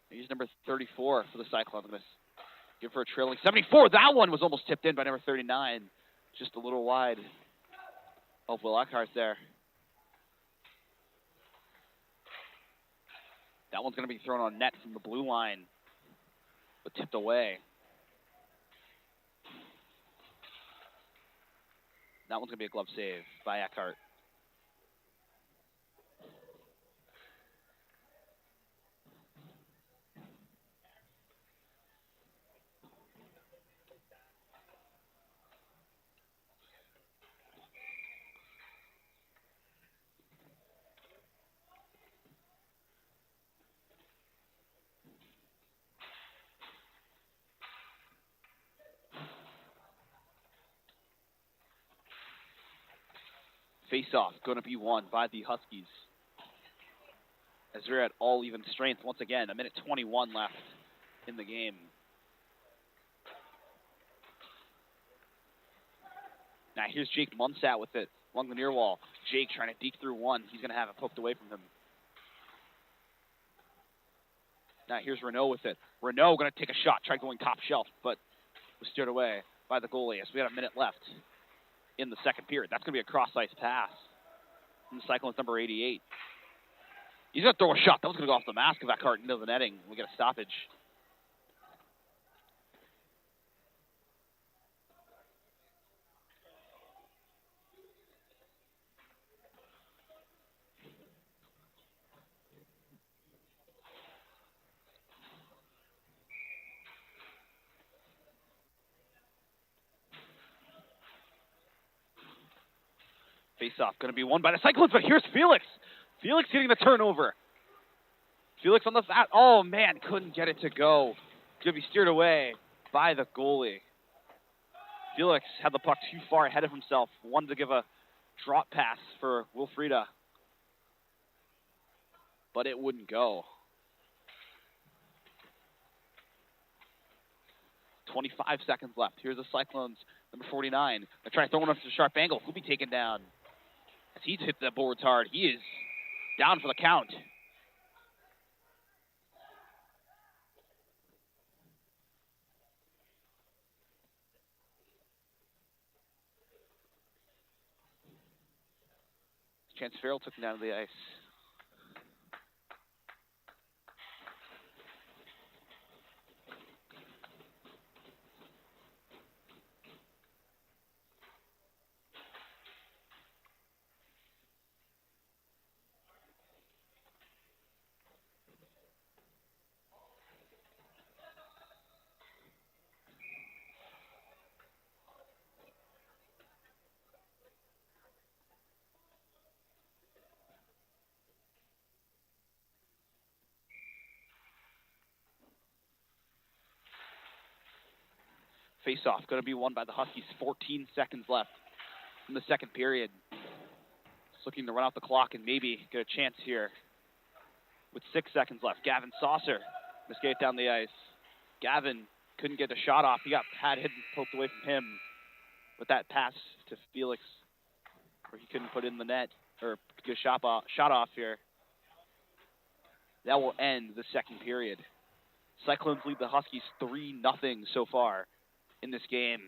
He's number 34 for the Cyclones. I'm going to give her a trailing 74. That one was almost tipped in by number 39. Just a little wide of Will Eckhart there. That one's going to be thrown on net from the blue line, but tipped away. That one's going to be a glove save by Eckhart. Face-off going to be won by the Huskies. As we're at all even strength once again. 1:21 left in the game. Now here's Jake Munsat with it along the near wall. Jake trying to deke through one. He's going to have it poked away from him. Now here's Renault with it. Renault going to take a shot. Tried going top shelf, but was steered away by the goalie as we had a minute left in the second period. That's going to be a cross-ice pass from the Cyclones number 88. He's going to throw a shot. That was going to go off the mask of Eckhart into the netting. We get a stoppage. Face-off going to be won by the Cyclones, but here's Felix. Felix getting the turnover. Felix on the fat. Oh, man, couldn't get it to go. Going to be steered away by the goalie. Felix had the puck too far ahead of himself. Wanted to give a drop pass for Wilfrida, but it wouldn't go. 25 seconds left. Here's the Cyclones, number 49. They're trying to throw one up to a sharp angle. He'll be taken down. As he's hit the boards hard, he is down for the count. Chance Farrell took him down to the ice. Face-off going to be won by the Huskies. 14 seconds left in the second period. Just looking to run out the clock and maybe get a chance here with 6 seconds left. Gavin Saucer must get it down the ice. Gavin couldn't get the shot off. He got pad hit and poked away from him with that pass to Felix, where he couldn't put in the net or get a shot off here. That will end the second period. Cyclones lead the Huskies 3-0 so far in this game.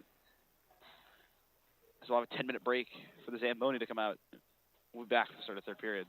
So we'll have a 10-minute break for the Zamboni to come out. We'll be back for the start of the third period.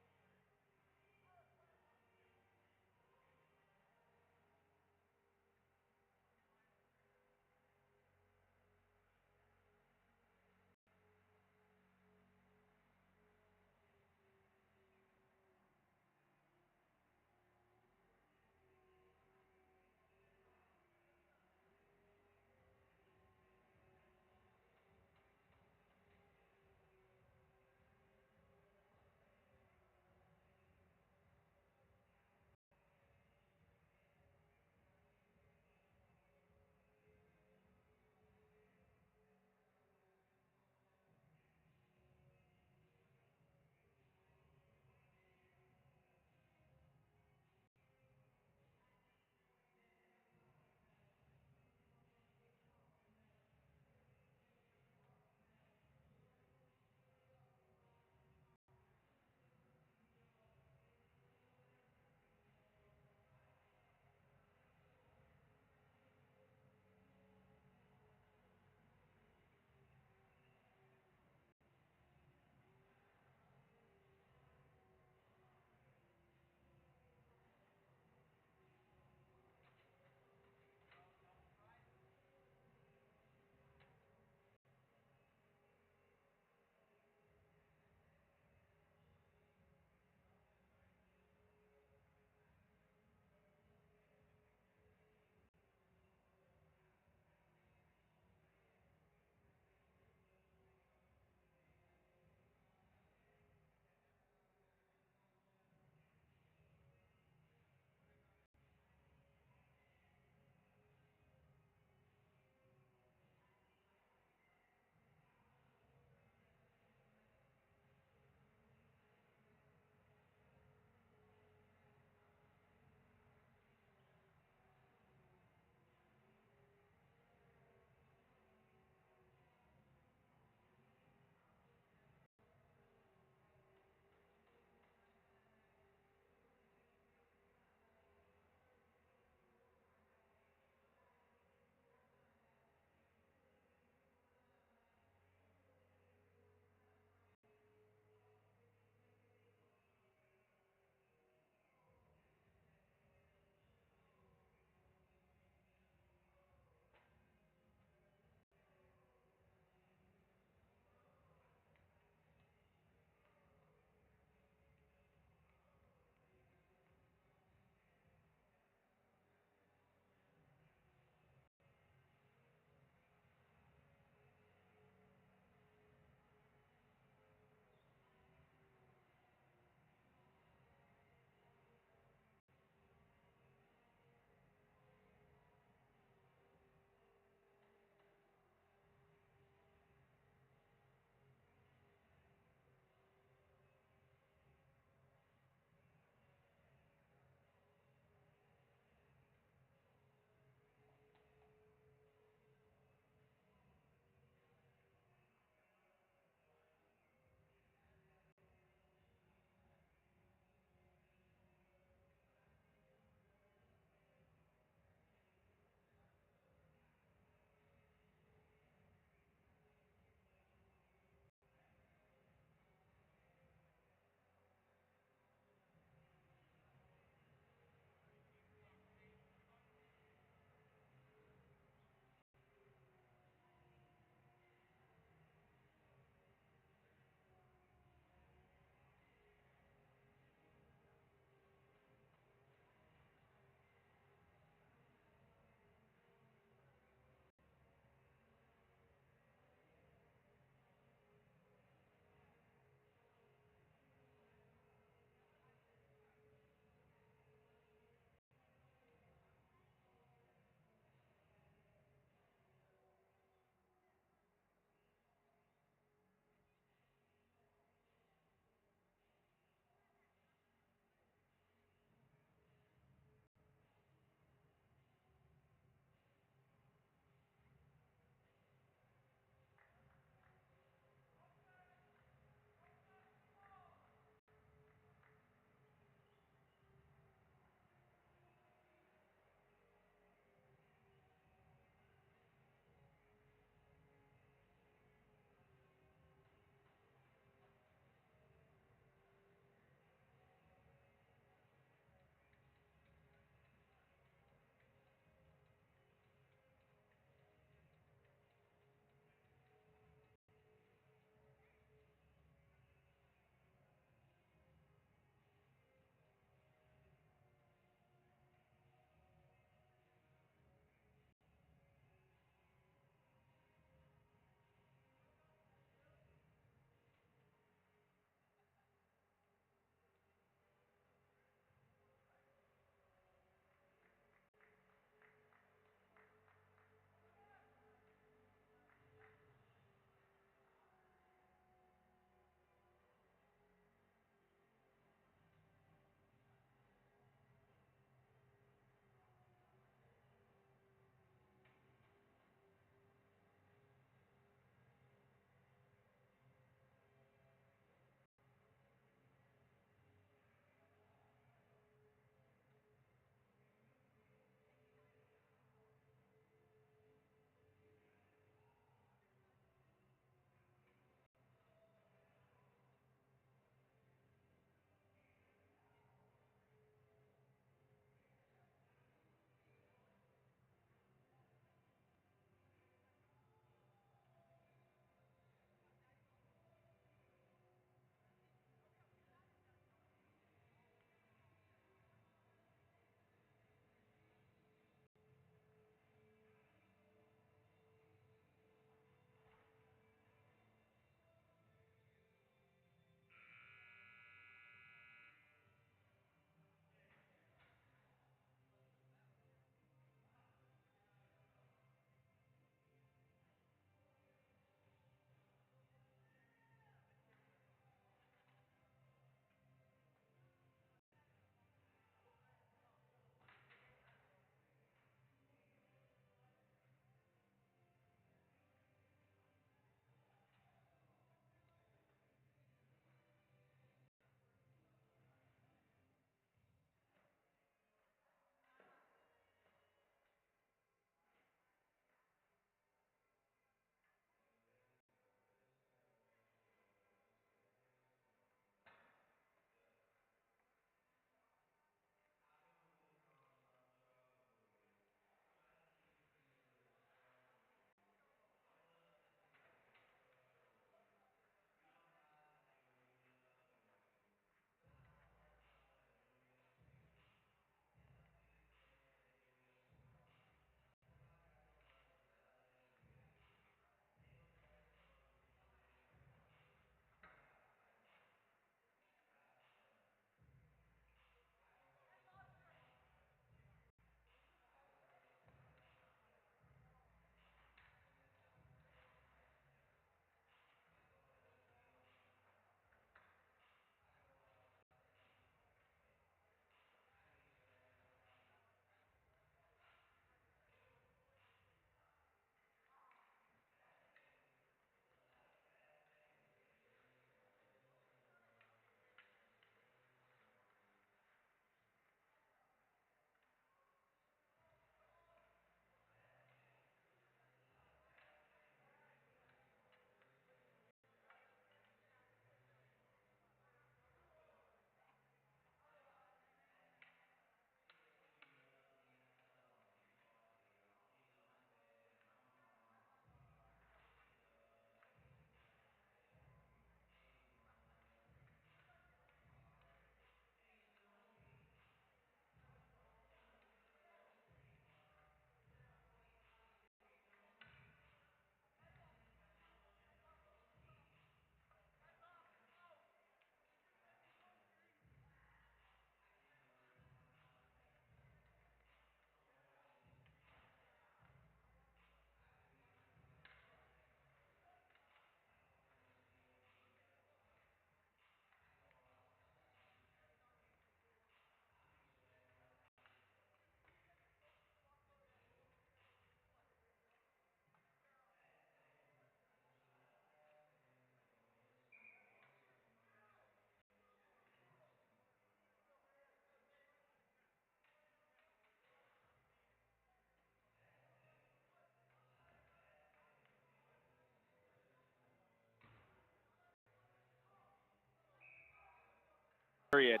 period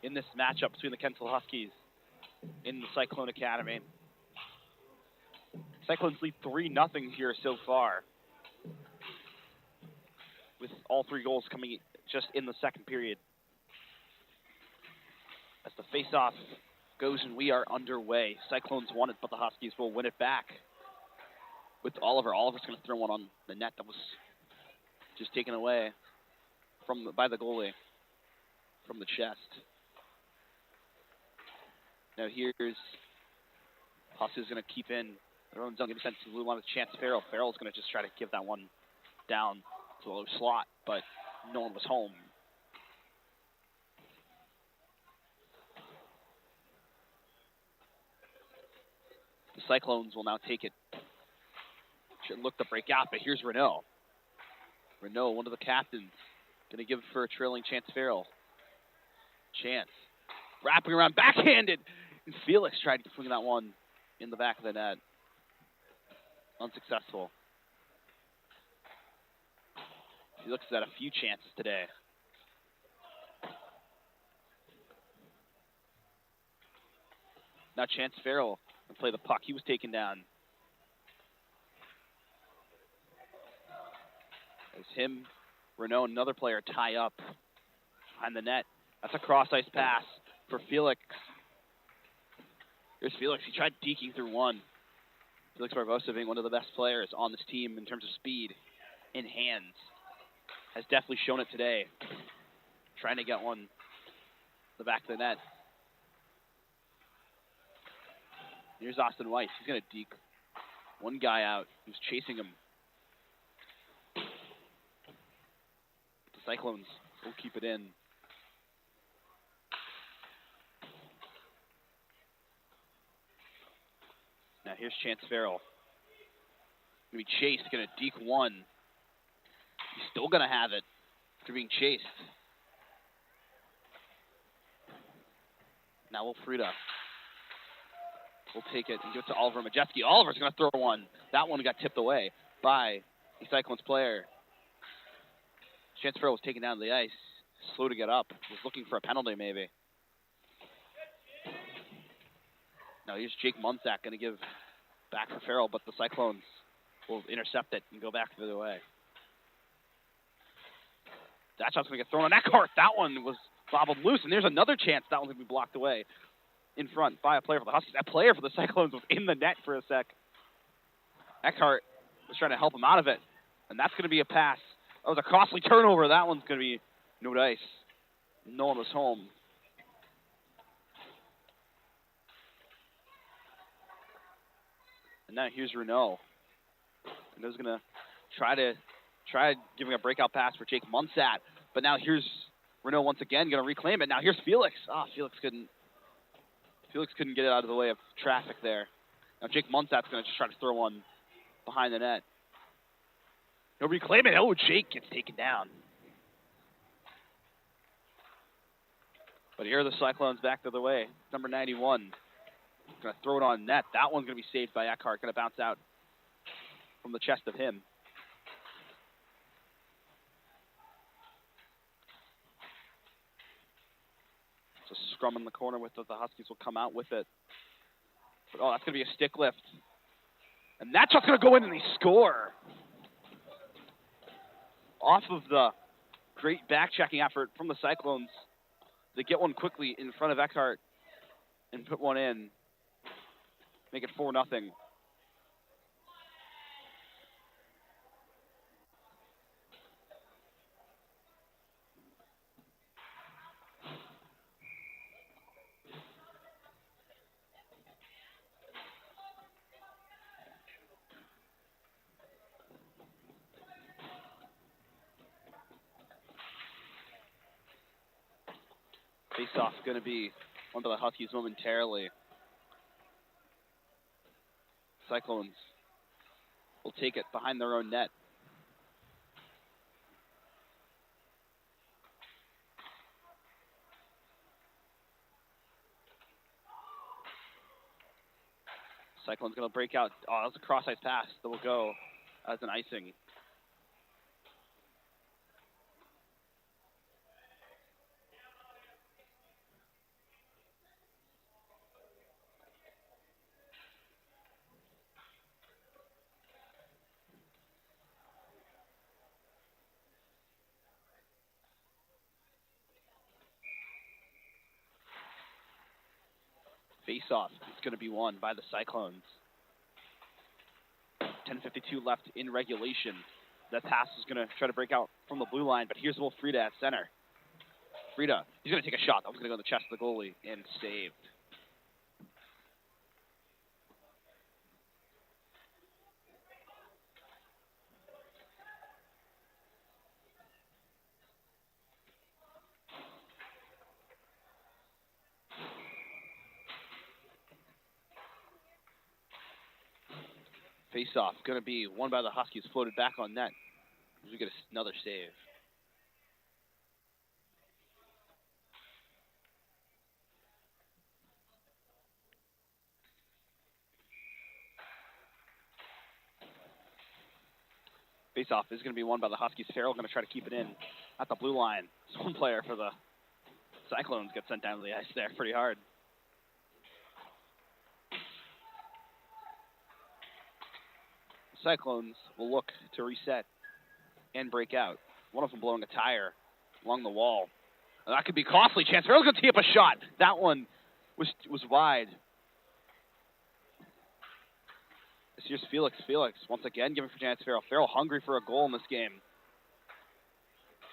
in this matchup between the Kensal Huskies in the Cyclone Academy. Cyclones lead 3-0 here so far, with all 3 goals coming just in the second period. As the face-off goes and we are underway. Cyclones won it, but the Huskies will win it back with Oliver. Oliver's going to throw one on the net that was just taken away by the goalie from the chest. Now here's Huskies going to keep in their own zone, give a sense to blue line with Chance Farrell. Farrell's going to just try to give that one down to a low slot, but no one was home. The Cyclones will now take it. Should look to break out, but here's Renault. Renault, one of the captains, going to give it for a trailing Chance Farrell. Chance wrapping around, backhanded, and Felix tried to swing that one in the back of the net. Unsuccessful. Felix has had a few chances today. Now Chance Farrell will play the puck. He was taken down. As him, Renault, another player, tie up behind the net. That's a cross-ice pass for Felix. Here's Felix. He tried deking through one. Felix Barbosa, being one of the best players on this team in terms of speed in hands, has definitely shown it today. Trying to get one the back of the net. Here's Austin Weiss. He's going to deke one guy out who's chasing him. The Cyclones will keep it in. Now here's Chance Farrell. Going to be chased, going to deke one. He's still going to have it after being chased. Now Wilfrida will take it and give it to Oliver Majeski. Oliver's going to throw one. That one got tipped away by the Cyclones player. Chance Farrell was taken down to the ice. Slow to get up. Was looking for a penalty maybe. Now here's Jake Munzak going to give back for Farrell, but the Cyclones will intercept it and go back the other way. That shot's going to get thrown on Eckhart. That one was bobbled loose, and there's another chance that one's going to be blocked away in front by a player for the Huskies. That player for the Cyclones was in the net for a sec. Eckhart was trying to help him out of it, and that's going to be a pass. That was a costly turnover. That one's going to be no dice. No one was home. And now here's Renault. Renault's going to try giving a breakout pass for Jake Munsat. But now here's Renault once again going to reclaim it. Now here's Felix. Felix couldn't get it out of the way of traffic there. Now Jake Munsat's going to just try to throw one behind the net. He'll reclaim it. Oh, Jake gets taken down. But here are the Cyclones back the other way. Number 91. Going to throw it on net. That one's going to be saved by Eckhart. Going to bounce out from the chest of him. So scrum in the corner with the Huskies will come out with it. But, that's going to be a stick lift. And that shot's going to go in and they score. Off of the great back-checking effort from the Cyclones. They get one quickly in front of Eckhart and put one in. Make it 4-0. Face-off going to be one of the Huskies momentarily. Cyclones will take it behind their own net. Cyclones going to break out. That's a cross-ice pass that will go as an icing. Face-off is going to be won by the Cyclones. 10:52 left in regulation. That pass is going to try to break out from the blue line, but here's Will Frida at center. Frida, he's going to take a shot. That was going to go in the chest of the goalie and saved. Face-off going to be won by the Huskies, floated back on net. We get another save. Face-off is going to be won by the Huskies. Farrell going to try to keep it in at the blue line. So one player for the Cyclones gets sent down to the ice there pretty hard. Cyclones will look to reset and break out. One of them blowing a tire along the wall. That could be costly. Chance Farrell's going to tee up a shot. That one was wide. Here's Felix. Felix once again giving for Chance Farrell. Farrell hungry for a goal in this game.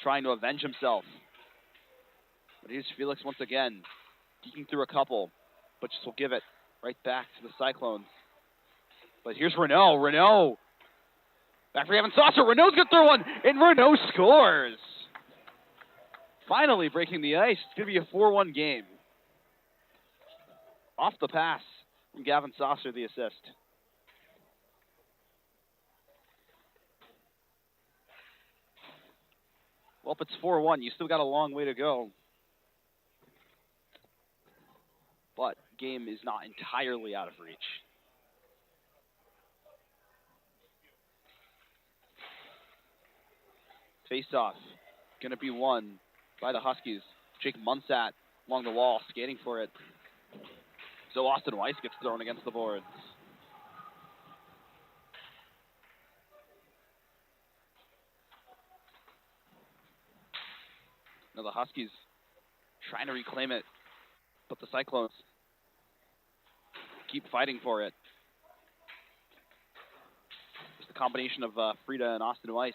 Trying to avenge himself. But here's Felix once again. Geeking through a couple. But just will give it right back to the Cyclones. But here's Renault. Renault. Back for Gavin Saucer. Renault's going to throw one. And Renault scores. Finally breaking the ice. It's going to be a 4-1 game. Off the pass from Gavin Saucer, the assist. Well, if it's 4-1, you still got a long way to go. But game is not entirely out of reach. Face-off going to be won by the Huskies. Jake Munsat along the wall, skating for it. So Austin Weiss gets thrown against the boards. Now the Huskies trying to reclaim it, but the Cyclones keep fighting for it. Just a combination of Frida and Austin Weiss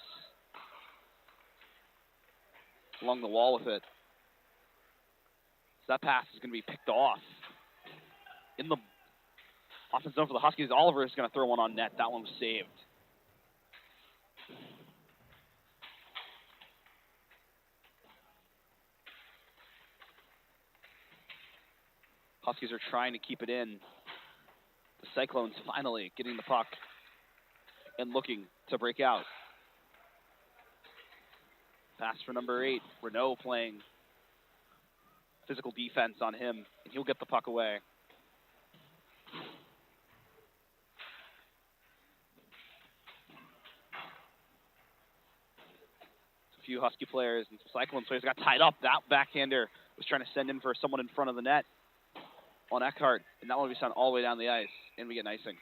along the wall with it. So that pass is going to be picked off. In the offensive zone for the Huskies, Oliver is going to throw one on net. That one was saved. Huskies are trying to keep it in. The Cyclones finally getting the puck and looking to break out. Pass for number 8, Renault playing physical defense on him, and he'll get the puck away. A few Husky players and some Cyclone players got tied up. That backhander was trying to send in for someone in front of the net on Eckhart, and that one will be sent all the way down the ice, and we get an icing.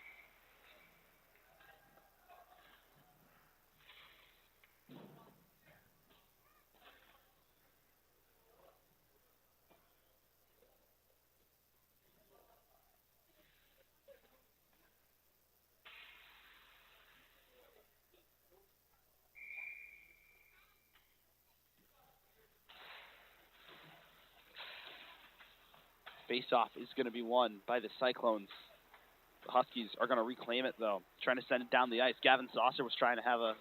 Face-off is going to be won by the Cyclones. The Huskies are going to reclaim it, though. Trying to send it down the ice. Gavin Saucer was trying to have a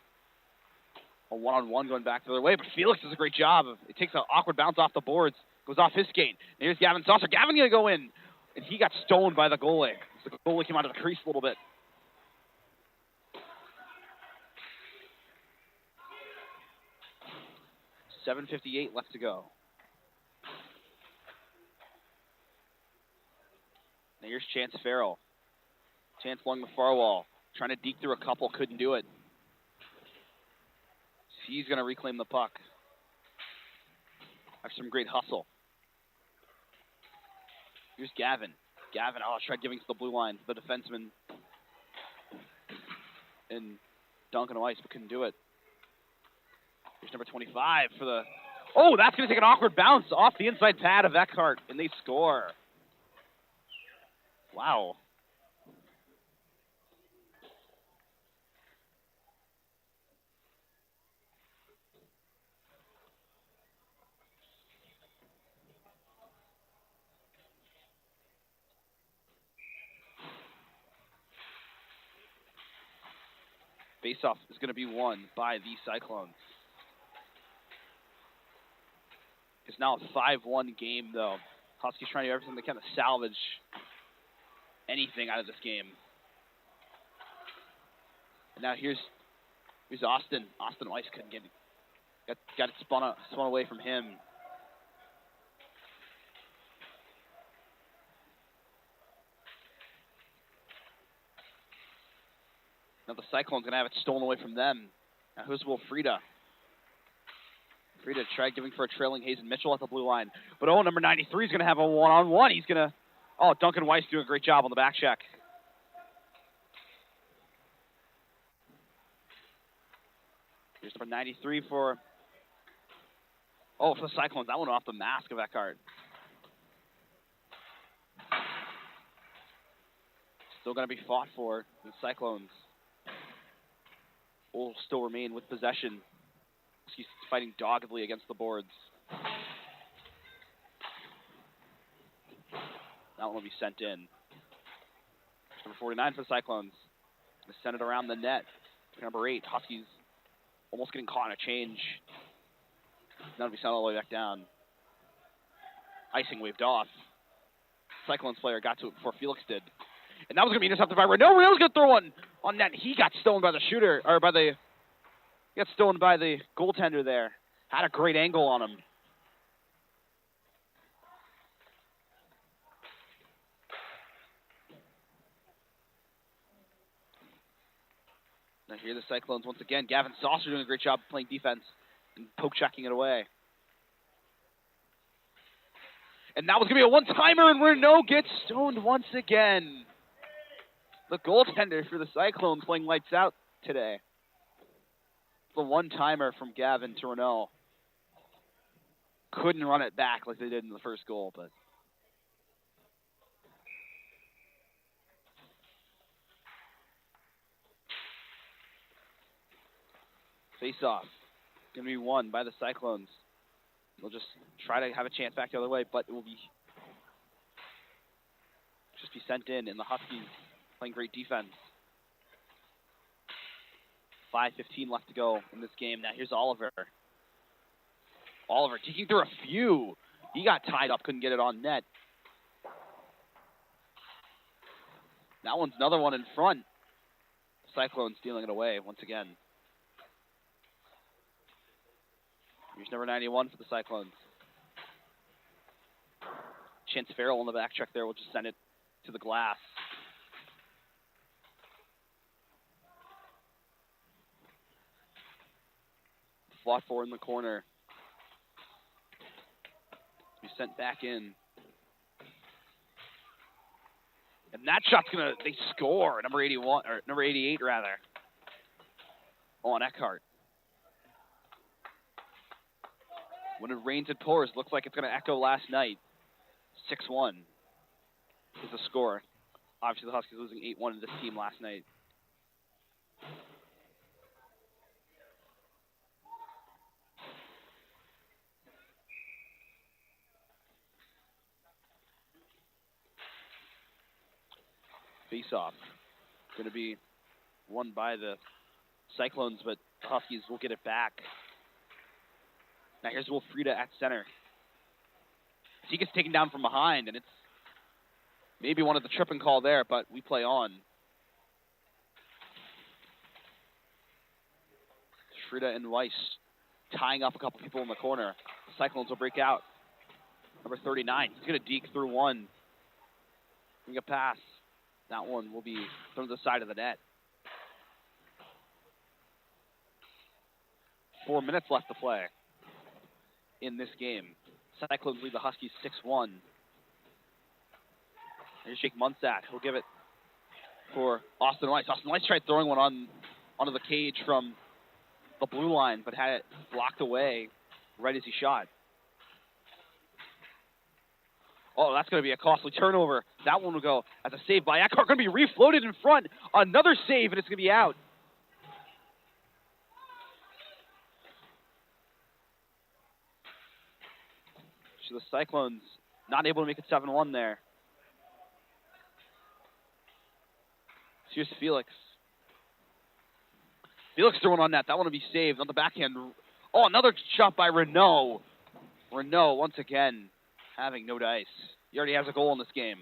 one-on-one going back the other way, but Felix does a great job. It takes an awkward bounce off the boards, goes off his skate. And here's Gavin Saucer. Gavin going to go in, and he got stoned by the goalie. The goalie came out of the crease a little bit. .7:58 left to go. Now here's Chance Farrell. Chance along the far wall. Trying to deke through a couple, couldn't do it. He's going to reclaim the puck. After some great hustle. Here's Gavin. Gavin, tried giving to the blue line. The defenseman. And Duncan Weiss, but couldn't do it. Here's number 25 for the... Oh, that's going to take an awkward bounce off the inside pad of Eckhart, and they score. Wow. Faceoff is going to be won by the Cyclones. It's now a 5-1 game, though. Huskies trying to do everything they can to salvage anything out of this game. And now here's Austin. Austin Weiss couldn't get it. Got it spun away from him. Now the Cyclones going to have it stolen away from them. Now who's Wilfrida? Wilfrida tried giving for a trailing Hazen Mitchell at the blue line. But number 93 is going to have a one-on-one. He's going to... Duncan Weiss doing a great job on the back check. Here's number 93 for the Cyclones. That one off the mask of Eckhart. Still going to be fought for. The Cyclones will still remain with possession. He's fighting doggedly against the boards. That one will be sent in. Number 49 for the Cyclones. They send it around the net. Number 8, Huskies almost getting caught in a change. That'll be sent all the way back down. Icing waved off. Cyclones player got to it before Felix did. And that was going to be intercepted by Renault. Renault's going to throw one on net. He got stolen by the shooter, or he got stolen by the goaltender there. Had a great angle on him. Now here are the Cyclones once again. Gavin Saucer doing a great job playing defense and poke checking it away. And that was going to be a one-timer, and Renault gets stoned once again. The goaltender for the Cyclones playing lights out today. The one-timer from Gavin to Renault. Couldn't run it back like they did in the first goal, but... Face-off. Going to be won by the Cyclones. They'll just try to have a chance back the other way, but it will be just be sent in, and the Huskies playing great defense. 5:15 left to go in this game. Now here's Oliver. Oliver taking through a few. He got tied up, couldn't get it on net. That one's another one in front. Cyclones stealing it away once again. Here's number 91 for the Cyclones. Chance Farrell on the back check there will just send it to the glass. Fought for in the corner. Be sent back in. And that shot's they score. Number 81, or number 88 rather. On Eckhart. When it rains, it pours. Looks like it's going to echo last night. 6-1 is the score. Obviously, the Huskies losing 8-1 to this team last night. Face-off. Going to be won by the Cyclones, but the Huskies will get it back. Now here's Wilfrida at center. He gets taken down from behind, and it's maybe one of the tripping call there, but we play on. Frida and Weiss tying up a couple people in the corner. The Cyclones will break out. Number 39, he's going to deke through one. Bring a pass. That one will be from the side of the net. 4 minutes left to play in this game. Cyclones lead the Huskies 6-1. Here's Jake Munsat. He'll give it for Austin Weiss. Austin Weiss tried throwing one onto the cage from the blue line, but had it blocked away right as he shot. Oh, that's going to be a costly turnover. That one will go as a save by Eckhart. Going to be refloated in front. Another save, and it's going to be out. So the Cyclones not able to make it 7-1 there. Here's Felix. Felix throwing on that. That one will be saved on the backhand. Oh, another shot by Renault. Renault, once again, having no dice. He already has a goal in this game.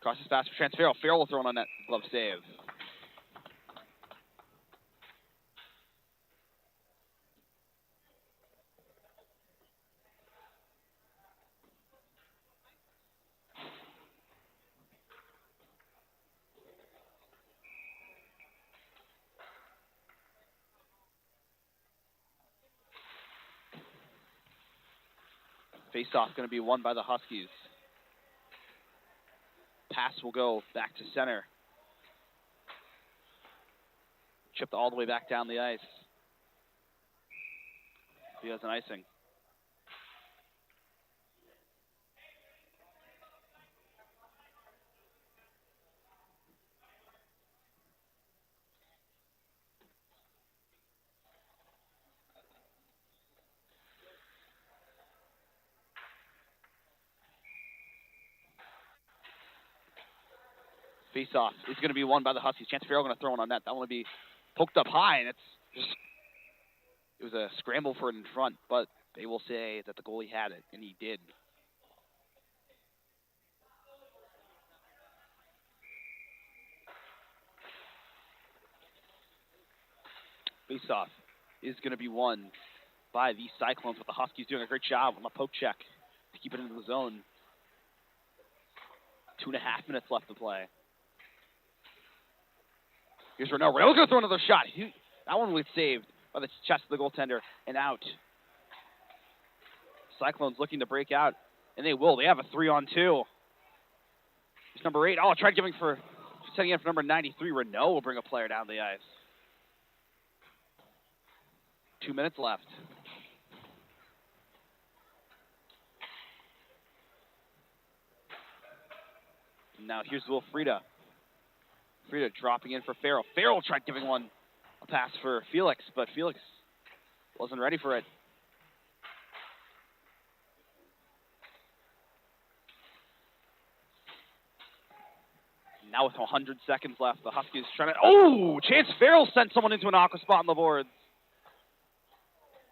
Crosses fast for Trans. Farrell. Farrell will throw on that glove save. Face-off going to be won by the Huskies. Pass will go back to center. Chipped all the way back down the ice. He has an icing. Face-off is going to be won by the Huskies. Chance Farrell going to throw one on that. That one will be poked up high, and it was a scramble for it in front, but they will say that the goalie had it, and he did. Face-off is going to be won by the Cyclones, with the Huskies doing a great job on the poke check to keep it into the zone. 2.5 minutes left to play. Here's Renault. Renault's going to throw another shot. That one was saved by the chest of the goaltender and out. Cyclones looking to break out, and they will. They have a 3-on-2. Here's number 8. Oh, tried setting in for number 93. Renault will bring a player down the ice. 2 minutes left. Now here's Wilfrida. Wilfrida dropping in for Farrell. Farrell tried giving one a pass for Felix, but Felix wasn't ready for it. Now with 100 seconds left, the Huskies trying to... Oh! Chance Farrell sent someone into an awkward spot on the boards.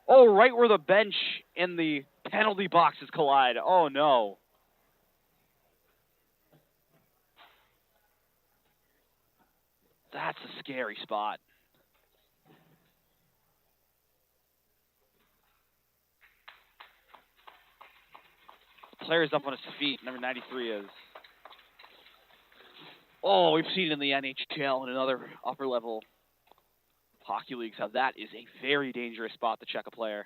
Oh, right where the bench and the penalty boxes collide. Oh, no. That's a scary spot. The player's up on his feet. Number 93 is. Oh, we've seen it in the NHL and in other upper level hockey leagues how that is a very dangerous spot to check a player.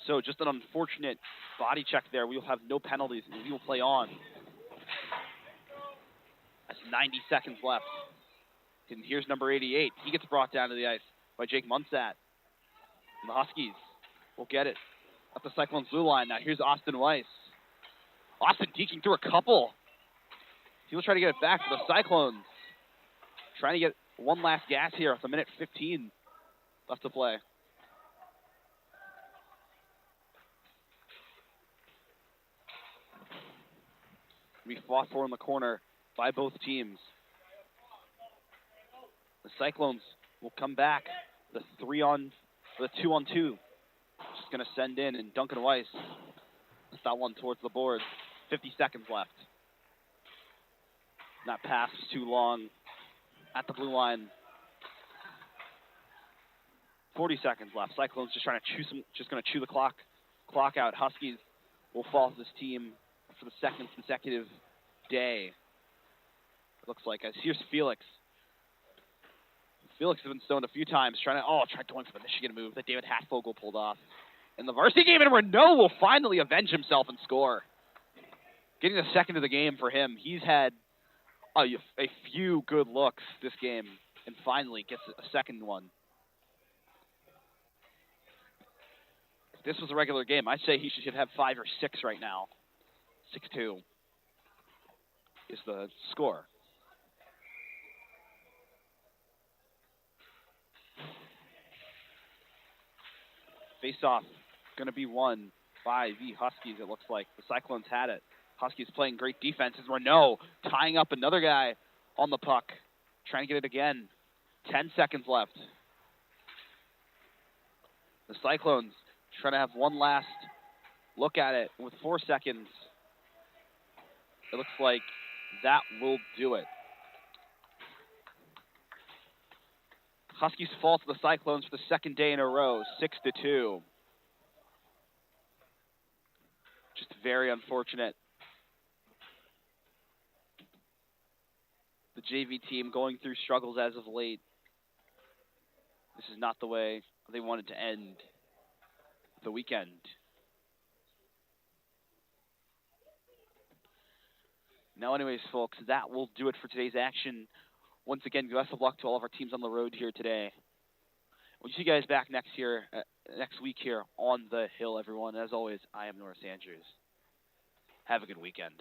So just an unfortunate body check there. We will have no penalties, and we will play on. That's 90 seconds left. And here's number 88. He gets brought down to the ice by Jake Munsat. And the Huskies will get it up the Cyclones blue line. Now here's Austin Weiss. Austin deking through a couple. He will try to get it back for the Cyclones. Trying to get one last gas here with 1:15 left to play. We fought for in the corner by both teams. The Cyclones will come back. The 2-on-2. Just going to send in, and Duncan Weiss puts that one towards the boards. 50 seconds left. That pass was too long at the blue line. 40 seconds left. Cyclones just trying to going to chew the clock out. Huskies will fall to this team for the second consecutive day. It looks like. As here's Felix. Felix has been stoned a few times, tried going for the Michigan move that David Hatfogel pulled off in the varsity game, and Renault will finally avenge himself and score. Getting the second of the game for him. He's had a few good looks this game, and finally gets a second one. If this was a regular game, I'd say he should have 5 or 6 right now. 6-2 is the score. Face-off going to be won by the Huskies, it looks like. The Cyclones had it. Huskies playing great defense. As Renault tying up another guy on the puck. Trying to get it again. 10 seconds left. The Cyclones trying to have one last look at it with 4 seconds. It looks like that will do it. Huskies fall to the Cyclones for the second day in a row, 6-2. Just very unfortunate. The JV team going through struggles as of late. This is not the way they wanted to end the weekend. Now anyways, folks, that will do it for today's action. Once again, best of luck to all of our teams on the road here today. We'll see you guys back next week here on the Hill, everyone. As always, I am Norris Andrews. Have a good weekend.